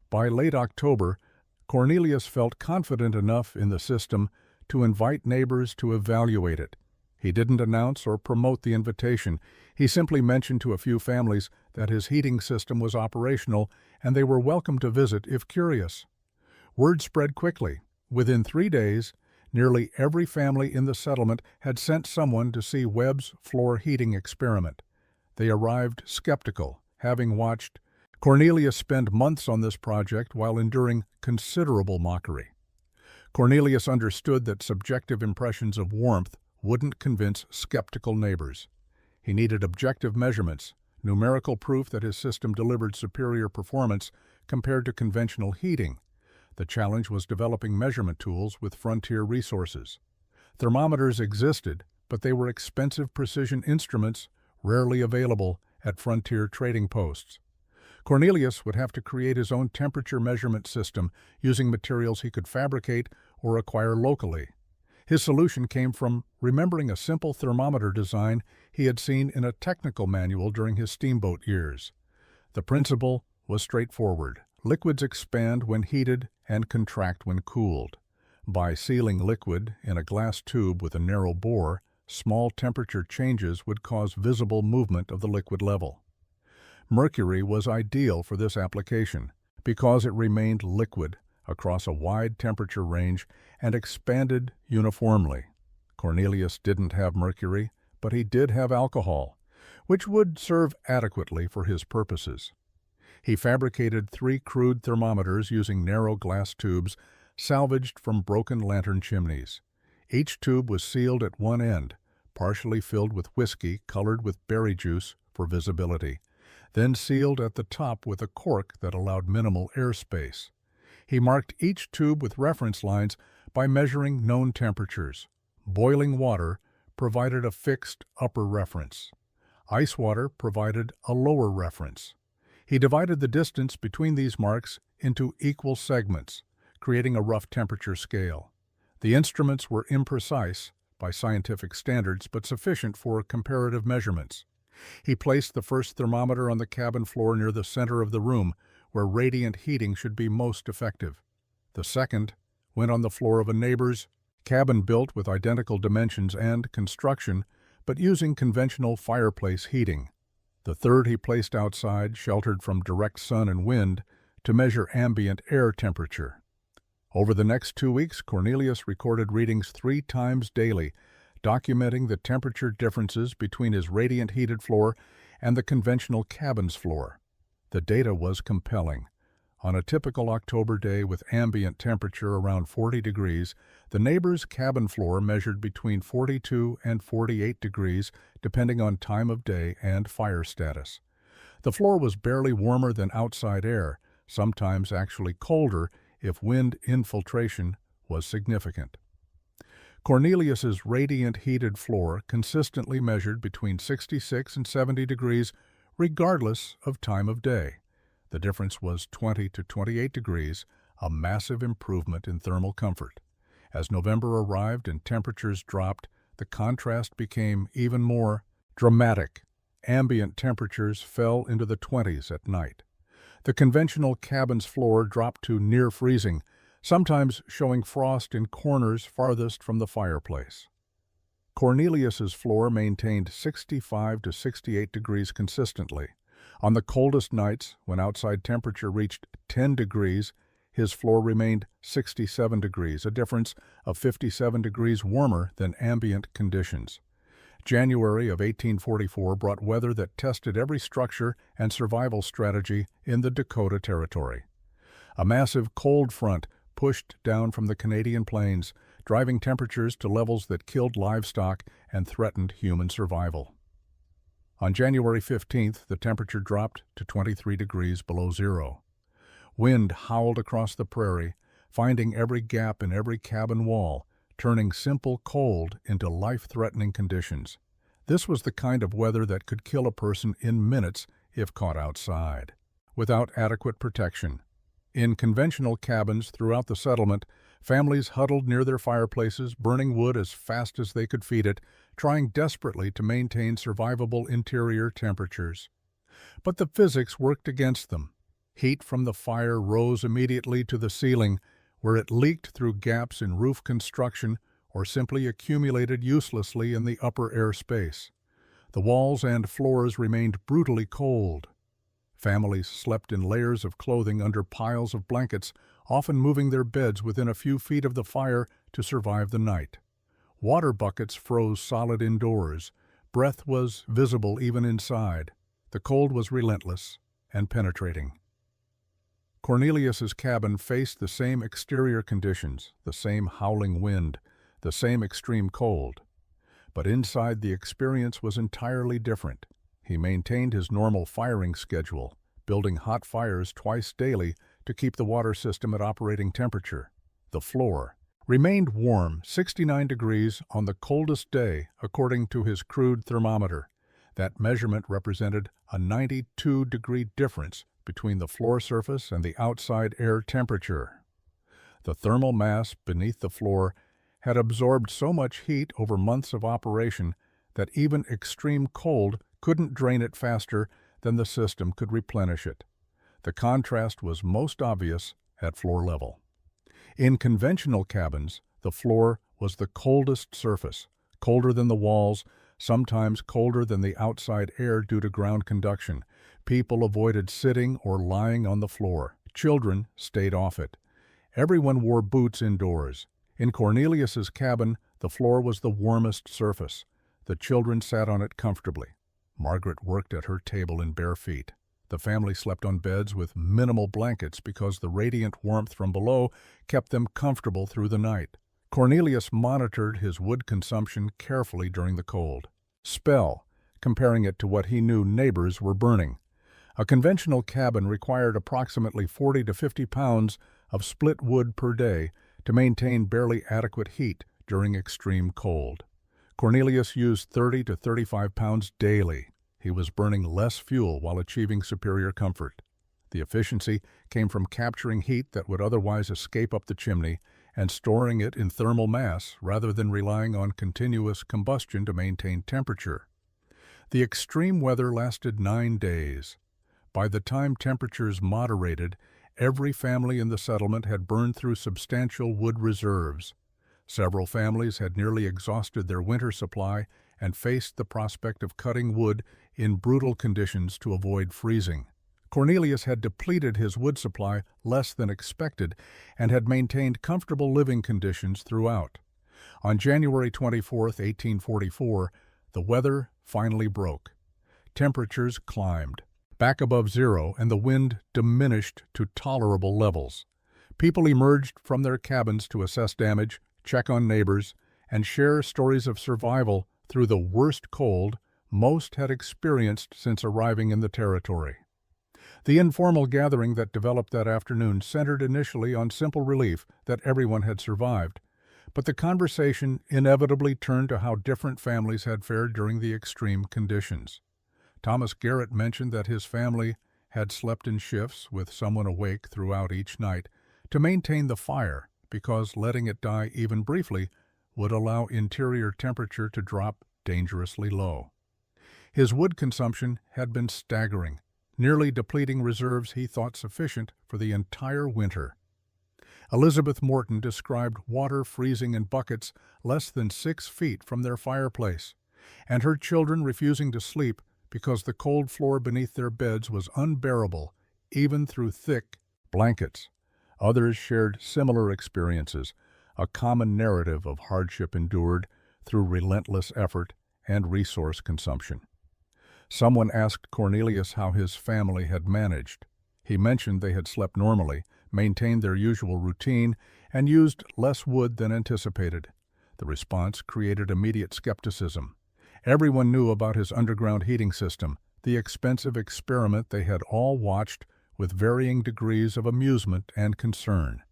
S1: By late October, Cornelius felt confident enough in the system to invite neighbors to evaluate it. He didn't announce or promote the invitation. He simply mentioned to a few families that his heating system was operational and they were welcome to visit if curious. Word spread quickly. Within 3 days, nearly every family in the settlement had sent someone to see Webb's floor heating experiment. They arrived skeptical, having watched Cornelius spend months on this project while enduring considerable mockery. Cornelius understood that subjective impressions of warmth wouldn't convince skeptical neighbors. He needed objective measurements, numerical proof that his system delivered superior performance compared to conventional heating. The challenge was developing measurement tools with frontier resources. Thermometers existed, but they were expensive precision instruments rarely available at frontier trading posts. Cornelius would have to create his own temperature measurement system using materials he could fabricate or acquire locally. His solution came from remembering a simple thermometer design he had seen in a technical manual during his steamboat years. The principle was straightforward. Liquids expand when heated and contract when cooled. By sealing liquid in a glass tube with a narrow bore, small temperature changes would cause visible movement of the liquid level. Mercury was ideal for this application because it remained liquid across a wide temperature range and expanded uniformly. Cornelius didn't have mercury, but he did have alcohol, which would serve adequately for his purposes. He fabricated 3 crude thermometers using narrow glass tubes salvaged from broken lantern chimneys. Each tube was sealed at one end, partially filled with whiskey colored with berry juice for visibility, then sealed at the top with a cork that allowed minimal airspace. He marked each tube with reference lines by measuring known temperatures. Boiling water provided a fixed upper reference. Ice water provided a lower reference. He divided the distance between these marks into equal segments, creating a rough temperature scale. The instruments were imprecise by scientific standards, but sufficient for comparative measurements. He placed the first thermometer on the cabin floor near the center of the room, where radiant heating should be most effective. The second went on the floor of a neighbor's cabin built with identical dimensions and construction, but using conventional fireplace heating. The third he placed outside, sheltered from direct sun and wind, to measure ambient air temperature. Over the next 2 weeks, Cornelius recorded readings 3 times daily, documenting the temperature differences between his radiant heated floor and the conventional cabin's floor. The data was compelling. On a typical October day with ambient temperature around 40 degrees, the neighbor's cabin floor measured between 42 and 48 degrees, depending on time of day and fire status. The floor was barely warmer than outside air, sometimes actually colder if wind infiltration was significant. Cornelius's radiant heated floor consistently measured between 66 and 70 degrees regardless of time of day. The difference was 20 to 28 degrees, a massive improvement in thermal comfort. As November arrived and temperatures dropped, the contrast became even more dramatic. Ambient temperatures fell into the 20s at night. The conventional cabin's floor dropped to near freezing, sometimes showing frost in corners farthest from the fireplace. Cornelius's floor maintained 65 to 68 degrees consistently. On the coldest nights, when outside temperature reached 10 degrees, his floor remained 67 degrees, a difference of 57 degrees warmer than ambient conditions. January of 1844 brought weather that tested every structure and survival strategy in the Dakota Territory. A massive cold front pushed down from the Canadian plains, driving temperatures to levels that killed livestock and threatened human survival. On January 15th, the temperature dropped to 23 degrees below zero. Wind howled across the prairie, finding every gap in every cabin wall, turning simple cold into life-threatening conditions. This was the kind of weather that could kill a person in minutes if caught outside, without adequate protection. In conventional cabins throughout the settlement, families huddled near their fireplaces, burning wood as fast as they could feed it, trying desperately to maintain survivable interior temperatures. But the physics worked against them. Heat from the fire rose immediately to the ceiling, where it leaked through gaps in roof construction or simply accumulated uselessly in the upper air space. The walls and floors remained brutally cold. Families slept in layers of clothing under piles of blankets, often moving their beds within a few feet of the fire to survive the night. Water buckets froze solid indoors. Breath was visible even inside. The cold was relentless and penetrating. Cornelius's cabin faced the same exterior conditions, the same howling wind, the same extreme cold. But inside, the experience was entirely different. He maintained his normal firing schedule, building hot fires twice daily to keep the water system at operating temperature. The floor remained warm, 69 degrees on the coldest day, according to his crude thermometer. That measurement represented a 92-degree difference between the floor surface and the outside air temperature. The thermal mass beneath the floor had absorbed so much heat over months of operation that even extreme cold couldn't drain it faster than the system could replenish it. The contrast was most obvious at floor level. In conventional cabins, the floor was the coldest surface, colder than the walls, sometimes colder than the outside air due to ground conduction. People avoided sitting or lying on the floor. Children stayed off it. Everyone wore boots indoors. In Cornelius's cabin, the floor was the warmest surface. The children sat on it comfortably. Margaret worked at her table in bare feet. The family slept on beds with minimal blankets because the radiant warmth from below kept them comfortable through the night. Cornelius monitored his wood consumption carefully during the cold spell, comparing it to what he knew neighbors were burning. A conventional cabin required approximately 40 to 50 pounds of split wood per day to maintain barely adequate heat during extreme cold. Cornelius used 30 to 35 pounds daily. He was burning less fuel while achieving superior comfort. The efficiency came from capturing heat that would otherwise escape up the chimney and storing it in thermal mass rather than relying on continuous combustion to maintain temperature. The extreme weather lasted 9 days. By the time temperatures moderated, every family in the settlement had burned through substantial wood reserves. Several families had nearly exhausted their winter supply and faced the prospect of cutting wood in brutal conditions to avoid freezing. Cornelius had depleted his wood supply less than expected and had maintained comfortable living conditions throughout. On January 24, 1844, the weather finally broke. Temperatures climbed back above zero and the wind diminished to tolerable levels. People emerged from their cabins to assess damage, check on neighbors, and share stories of survival through the worst cold most had experienced since arriving in the territory. The informal gathering that developed that afternoon centered initially on simple relief that everyone had survived, but the conversation inevitably turned to how different families had fared during the extreme conditions. Thomas Garrett mentioned that his family had slept in shifts with someone awake throughout each night to maintain the fire because letting it die even briefly would allow interior temperature to drop dangerously low. His wood consumption had been staggering, nearly depleting reserves he thought sufficient for the entire winter. Elizabeth Morton described water freezing in buckets less than 6 feet from their fireplace, and her children refusing to sleep because the cold floor beneath their beds was unbearable, even through thick blankets. Others shared similar experiences, a common narrative of hardship endured through relentless effort and resource consumption. Someone asked Cornelius how his family had managed. He mentioned they had slept normally, maintained their usual routine, and used less wood than anticipated. The response created immediate skepticism. Everyone knew about his underground heating system, the expensive experiment they had all watched with varying degrees of amusement and concern.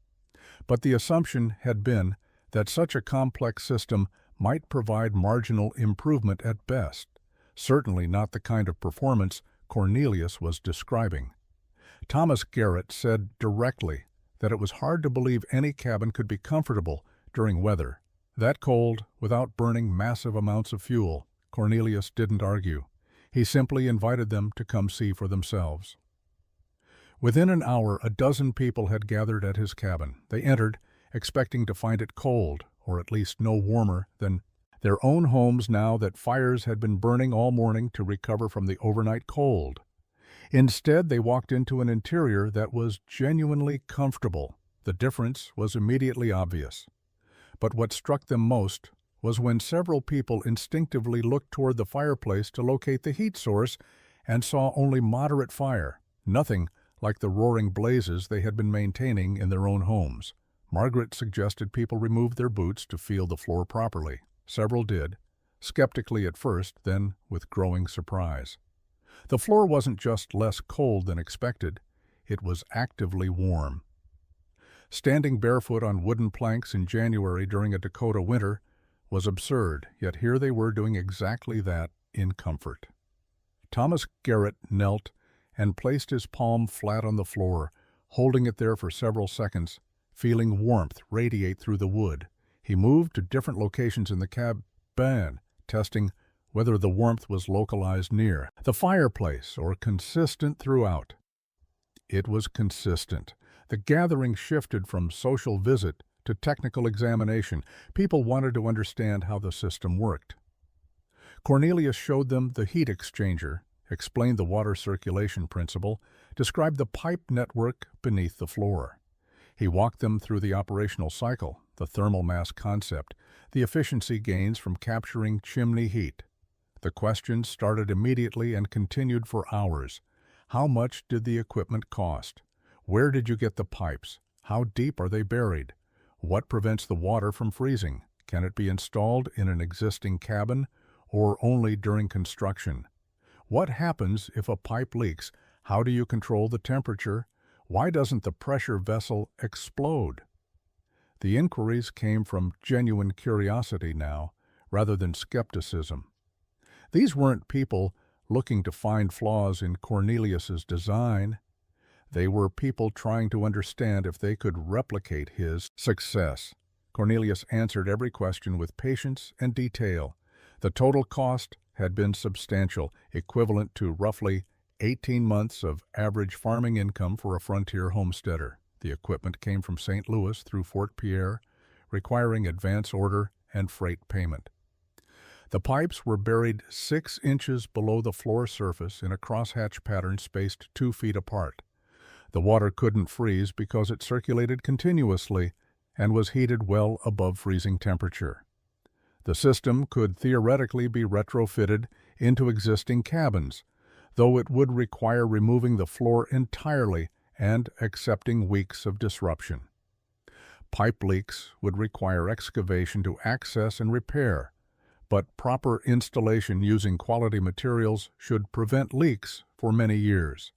S1: But the assumption had been that such a complex system might provide marginal improvement at best, certainly not the kind of performance Cornelius was describing. Thomas Garrett said directly that it was hard to believe any cabin could be comfortable during weather that cold without burning massive amounts of fuel. Cornelius didn't argue. He simply invited them to come see for themselves. Within an hour, a dozen people had gathered at his cabin. They entered, expecting to find it cold, or at least no warmer than their own homes now that fires had been burning all morning to recover from the overnight cold. Instead, they walked into an interior that was genuinely comfortable. The difference was immediately obvious. But what struck them most was when several people instinctively looked toward the fireplace to locate the heat source and saw only moderate fire, nothing like the roaring blazes they had been maintaining in their own homes. Margaret suggested people remove their boots to feel the floor properly. Several did, skeptically at first, then with growing surprise. The floor wasn't just less cold than expected, it was actively warm. Standing barefoot on wooden planks in January during a Dakota winter was absurd, yet here they were doing exactly that in comfort. Thomas Garrett knelt and placed his palm flat on the floor, holding it there for several seconds, feeling warmth radiate through the wood. He moved to different locations in the cabin, testing whether the warmth was localized near the fireplace or consistent throughout. It was consistent. The gathering shifted from social visit to technical examination. People wanted to understand how the system worked. Cornelius showed them the heat exchanger, explained the water circulation principle, described the pipe network beneath the floor. He walked them through the operational cycle, the thermal mass concept, the efficiency gains from capturing chimney heat. The questions started immediately and continued for hours. How much did the equipment cost? Where did you get the pipes? How deep are they buried? What prevents the water from freezing? Can it be installed in an existing cabin or only during construction? What happens if a pipe leaks? How do you control the temperature? Why doesn't the pressure vessel explode? The inquiries came from genuine curiosity now, rather than skepticism. These weren't people looking to find flaws in Cornelius's design. They were people trying to understand if they could replicate his success. Cornelius answered every question with patience and detail. The total cost had been substantial, equivalent to roughly 18 months of average farming income for a frontier homesteader. The equipment came from St. Louis through Fort Pierre, requiring advance order and freight payment. The pipes were buried 6 inches below the floor surface in a crosshatch pattern spaced 2 feet apart. The water couldn't freeze because it circulated continuously and was heated well above freezing temperature. The system could theoretically be retrofitted into existing cabins, though it would require removing the floor entirely and accepting weeks of disruption. Pipe leaks would require excavation to access and repair, but proper installation using quality materials should prevent leaks for many years.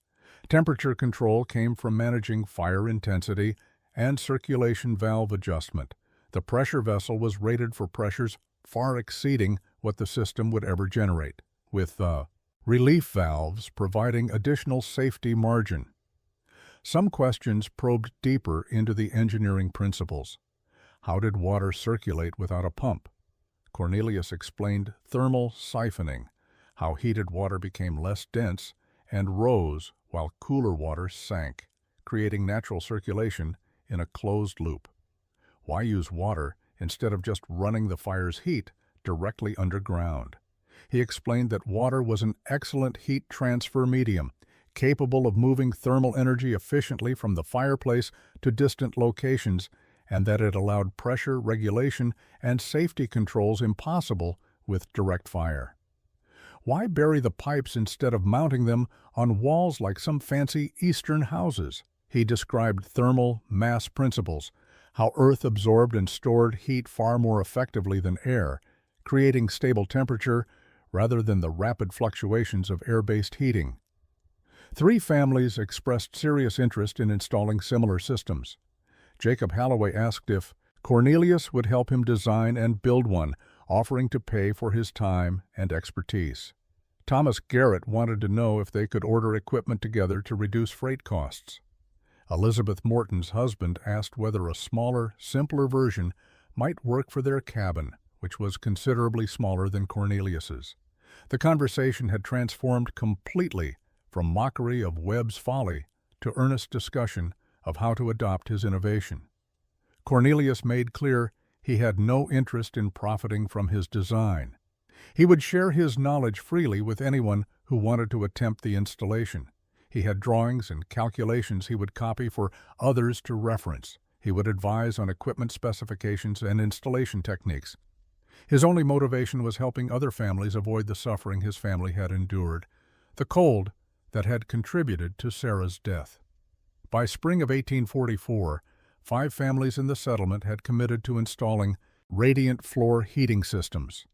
S1: Temperature control came from managing fire intensity and circulation valve adjustment. The pressure vessel was rated for pressures far exceeding what the system would ever generate, with relief valves providing additional safety margin. Some questions probed deeper into the engineering principles. How did water circulate without a pump? Cornelius explained thermal siphoning, how heated water became less dense and rose while cooler water sank, creating natural circulation in a closed loop. Why use water instead of just running the fire's heat directly underground? He explained that water was an excellent heat transfer medium, capable of moving thermal energy efficiently from the fireplace to distant locations, and that it allowed pressure regulation and safety controls impossible with direct fire. Why bury the pipes instead of mounting them on walls like some fancy Eastern houses? He described thermal mass principles, how earth absorbed and stored heat far more effectively than air, creating stable temperature rather than the rapid fluctuations of air-based heating. 3 families expressed serious interest in installing similar systems. Jacob Halloway asked if Cornelius would help him design and build one, offering to pay for his time and expertise. Thomas Garrett wanted to know if they could order equipment together to reduce freight costs. Elizabeth Morton's husband asked whether a smaller, simpler version might work for their cabin, which was considerably smaller than Cornelius's. The conversation had transformed completely from mockery of Webb's folly to earnest discussion of how to adopt his innovation. Cornelius made clear he had no interest in profiting from his design. He would share his knowledge freely with anyone who wanted to attempt the installation. He had drawings and calculations he would copy for others to reference. He would advise on equipment specifications and installation techniques. His only motivation was helping other families avoid the suffering his family had endured, the cold that had contributed to Sarah's death. By spring of 1844, 5 families in the settlement had committed to installing radiant floor heating systems.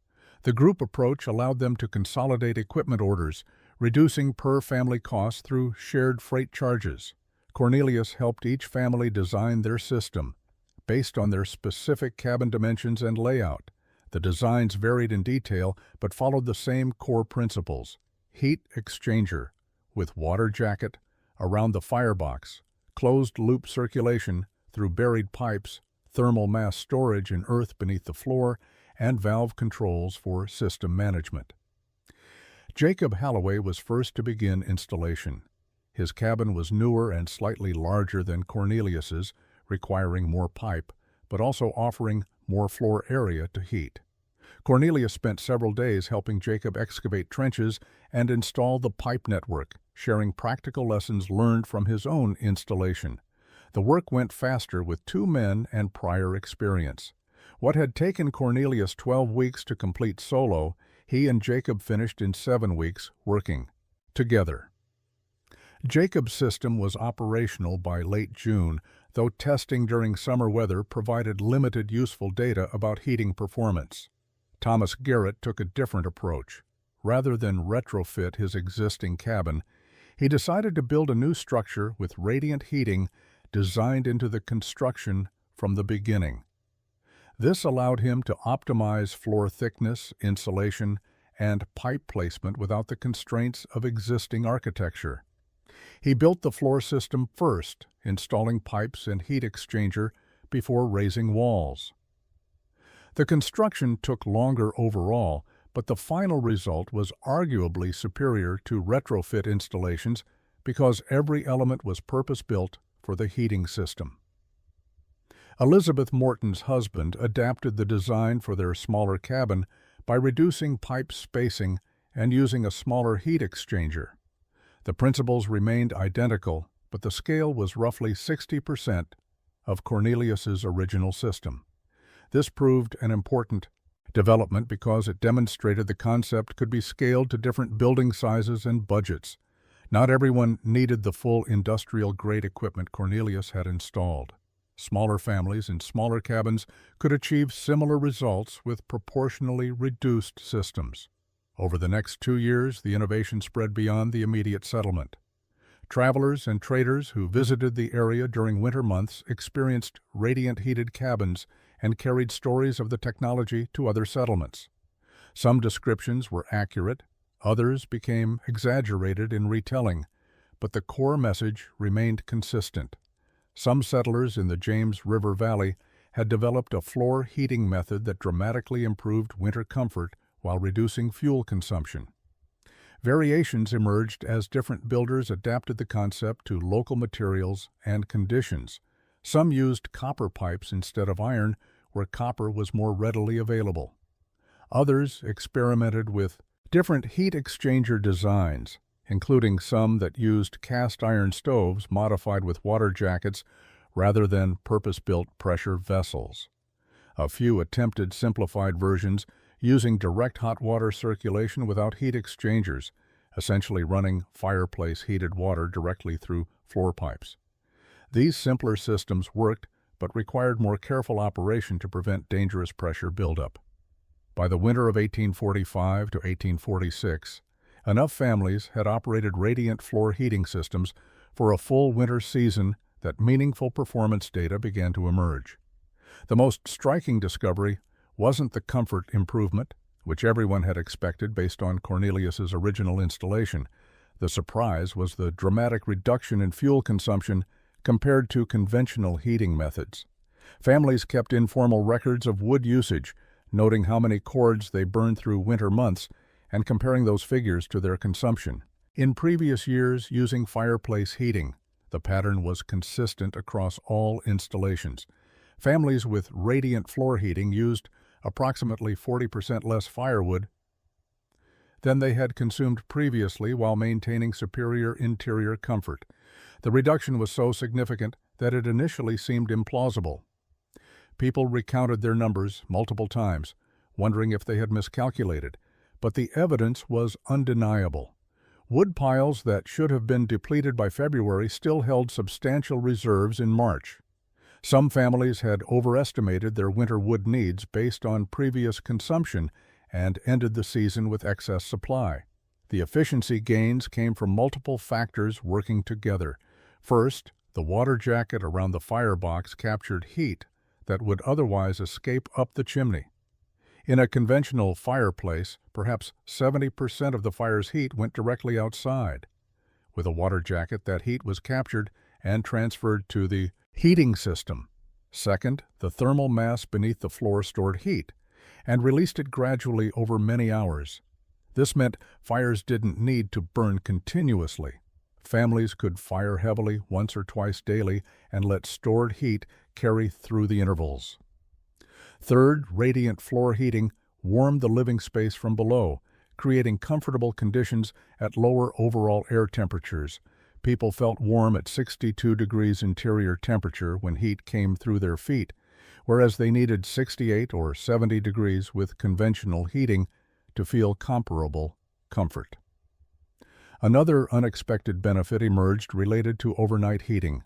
S1: The group approach allowed them to consolidate equipment orders, reducing per-family costs through shared freight charges. Cornelius helped each family design their system based on their specific cabin dimensions and layout. The designs varied in detail but followed the same core principles: heat exchanger with water jacket around the firebox, closed-loop circulation through buried pipes, thermal mass storage in earth beneath the floor, and valve controls for system management. Jacob Halloway was first to begin installation. His cabin was newer and slightly larger than Cornelius's, requiring more pipe, but also offering more floor area to heat. Cornelius spent several days helping Jacob excavate trenches and install the pipe network, sharing practical lessons learned from his own installation. The work went faster with 2 men and prior experience. What had taken Cornelius 12 weeks to complete solo, he and Jacob finished in 7 weeks working together. Jacob's system was operational by late June, though testing during summer weather provided limited useful data about heating performance. Thomas Garrett took a different approach. Rather than retrofit his existing cabin, he decided to build a new structure with radiant heating designed into the construction from the beginning. This allowed him to optimize floor thickness, insulation, and pipe placement without the constraints of existing architecture. He built the floor system first, installing pipes and heat exchanger before raising walls. The construction took longer overall, but the final result was arguably superior to retrofit installations because every element was purpose-built for the heating system. Elizabeth Morton's husband adapted the design for their smaller cabin by reducing pipe spacing and using a smaller heat exchanger. The principles remained identical, but the scale was roughly 60% of Cornelius's original system. This proved an important development because it demonstrated the concept could be scaled to different building sizes and budgets. Not everyone needed the full industrial-grade equipment Cornelius had installed. Smaller families in smaller cabins could achieve similar results with proportionally reduced systems. Over the next 2 years, the innovation spread beyond the immediate settlement. Travelers and traders who visited the area during winter months experienced radiant heated cabins and carried stories of the technology to other settlements. Some descriptions were accurate, others became exaggerated in retelling, but the core message remained consistent. Some settlers in the James River Valley had developed a floor heating method that dramatically improved winter comfort while reducing fuel consumption. Variations emerged as different builders adapted the concept to local materials and conditions. Some used copper pipes instead of iron, where copper was more readily available. Others experimented with different heat exchanger designs, including some that used cast iron stoves modified with water jackets rather than purpose-built pressure vessels. A few attempted simplified versions using direct hot water circulation without heat exchangers, essentially running fireplace-heated water directly through floor pipes. These simpler systems worked, but required more careful operation to prevent dangerous pressure buildup. By the winter of 1845 to 1846, enough families had operated radiant floor heating systems for a full winter season that meaningful performance data began to emerge. The most striking discovery wasn't the comfort improvement, which everyone had expected based on Cornelius's original installation. The surprise was the dramatic reduction in fuel consumption compared to conventional heating methods. Families kept informal records of wood usage, noting how many cords they burned through winter months and comparing those figures to their consumption. In previous years using fireplace heating, the pattern was consistent across all installations. Families with radiant floor heating used approximately 40% less firewood than they had consumed previously while maintaining superior interior comfort. The reduction was so significant that it initially seemed implausible. People recounted their numbers multiple times, wondering if they had miscalculated, but the evidence was undeniable. Wood piles that should have been depleted by February still held substantial reserves in March. Some families had overestimated their winter wood needs based on previous consumption and ended the season with excess supply. The efficiency gains came from multiple factors working together. First, the water jacket around the firebox captured heat that would otherwise escape up the chimney. In a conventional fireplace, perhaps 70% of the fire's heat went directly outside. With a water jacket, that heat was captured and transferred to the heating system. Second, the thermal mass beneath the floor stored heat and released it gradually over many hours. This meant fires didn't need to burn continuously. Families could fire heavily once or twice daily and let stored heat carry through the intervals. Third, radiant floor heating warmed the living space from below, creating comfortable conditions at lower overall air temperatures. People felt warm at 62 degrees interior temperature when heat came through their feet, whereas they needed 68 or 70 degrees with conventional heating to feel comparable comfort. Another unexpected benefit emerged related to overnight heating.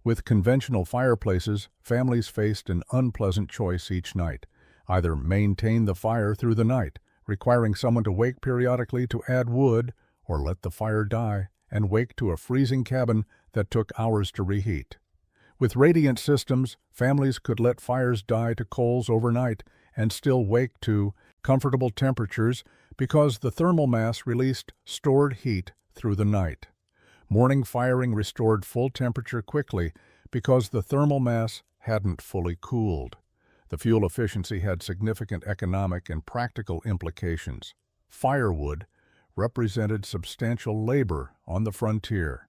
S1: With conventional fireplaces, families faced an unpleasant choice each night: either maintain the fire through the night, requiring someone to wake periodically to add wood, or let the fire die and wake to a freezing cabin that took hours to reheat. With radiant systems, families could let fires die to coals overnight and still wake to comfortable temperatures because the thermal mass released stored heat through the night. Morning firing restored full temperature quickly because the thermal mass hadn't fully cooled. The fuel efficiency had significant economic and practical implications. Firewood represented substantial labor on the frontier.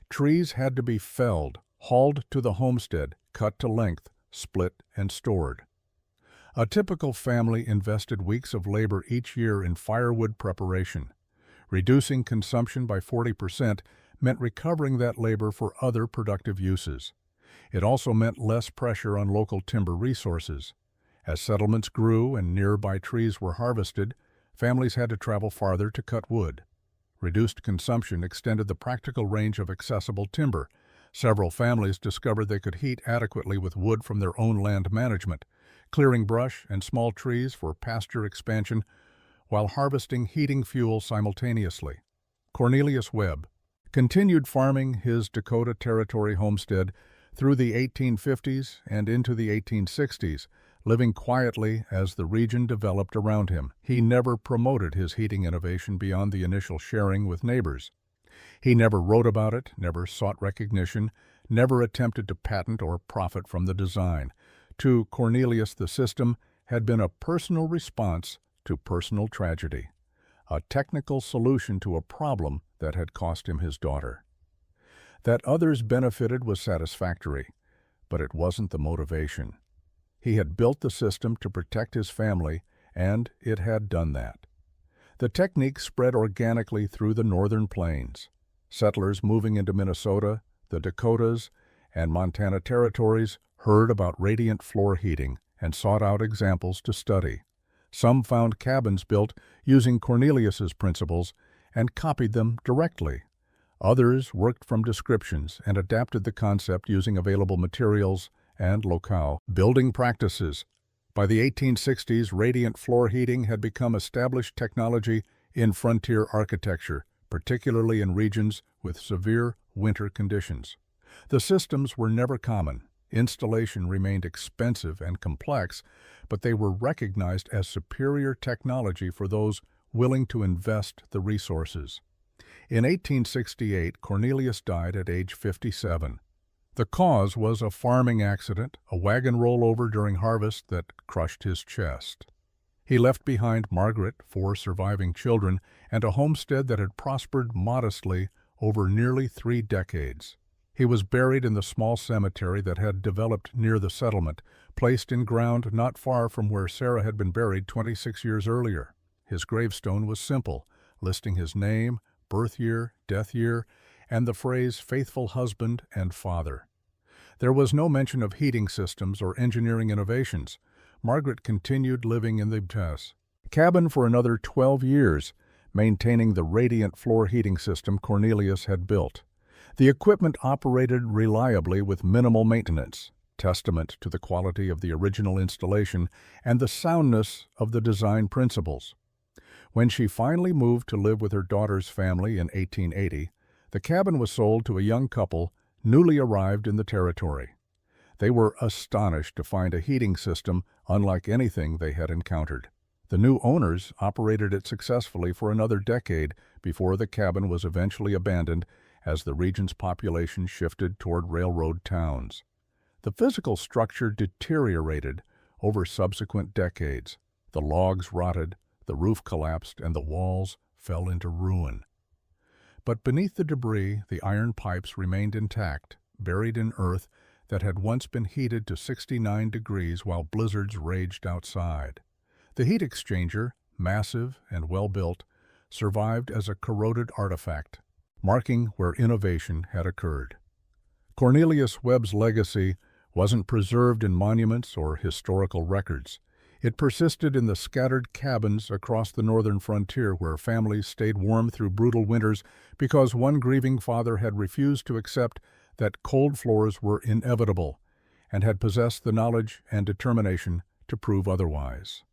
S1: Trees had to be felled, hauled to the homestead, cut to length, split, and stored. A typical family invested weeks of labor each year in firewood preparation. Reducing consumption by 40% meant recovering that labor for other productive uses. It also meant less pressure on local timber resources. As settlements grew and nearby trees were harvested, families had to travel farther to cut wood. Reduced consumption extended the practical range of accessible timber. Several families discovered they could heat adequately with wood from their own land management, clearing brush and small trees for pasture expansion while harvesting heating fuel simultaneously. Cornelius Webb continued farming his Dakota Territory homestead through the 1850s and into the 1860s, living quietly as the region developed around him. He never promoted his heating innovation beyond the initial sharing with neighbors. He never wrote about it, never sought recognition, never attempted to patent or profit from the design. To Cornelius, the system had been a personal response to personal tragedy, a technical solution to a problem that had cost him his daughter. That others benefited was satisfactory, but it wasn't the motivation. He had built the system to protect his family, and it had done that. The technique spread organically through the northern plains. Settlers moving into Minnesota, the Dakotas, and Montana territories heard about radiant floor heating and sought out examples to study. Some found cabins built using Cornelius's principles and copied them directly. Others worked from descriptions and adapted the concept using available materials and locale building practices. By the 1860s, radiant floor heating had become established technology in frontier architecture, particularly in regions with severe winter conditions. The systems were never common. Installation remained expensive and complex, but they were recognized as superior technology for those willing to invest the resources. In 1868, Cornelius died at age 57. The cause was a farming accident, a wagon rollover during harvest that crushed his chest. He left behind Margaret, 4 surviving children, and a homestead that had prospered modestly over nearly 3 decades. He was buried in the small cemetery that had developed near the settlement, placed in ground not far from where Sarah had been buried 26 years earlier. His gravestone was simple, listing his name, birth year, death year, and the phrase faithful husband and father. There was no mention of heating systems or engineering innovations. Margaret continued living in the cabin for another 12 years, maintaining the radiant floor heating system Cornelius had built. The equipment operated reliably with minimal maintenance, testament to the quality of the original installation and the soundness of the design principles. When she finally moved to live with her daughter's family in 1880, the cabin was sold to a young couple newly arrived in the territory. They were astonished to find a heating system unlike anything they had encountered. The new owners operated it successfully for another decade before the cabin was eventually abandoned as the region's population shifted toward railroad towns. The physical structure deteriorated over subsequent decades. The logs rotted, the roof collapsed, and the walls fell into ruin. But beneath the debris, the iron pipes remained intact, buried in earth that had once been heated to 69 degrees while blizzards raged outside. The heat exchanger, massive and well-built, survived as a corroded artifact, marking where innovation had occurred. Cornelius Webb's legacy wasn't preserved in monuments or historical records. It persisted in the scattered cabins across the northern frontier where families stayed warm through brutal winters because one grieving father had refused to accept that cold floors were inevitable and had possessed the knowledge and determination to prove otherwise.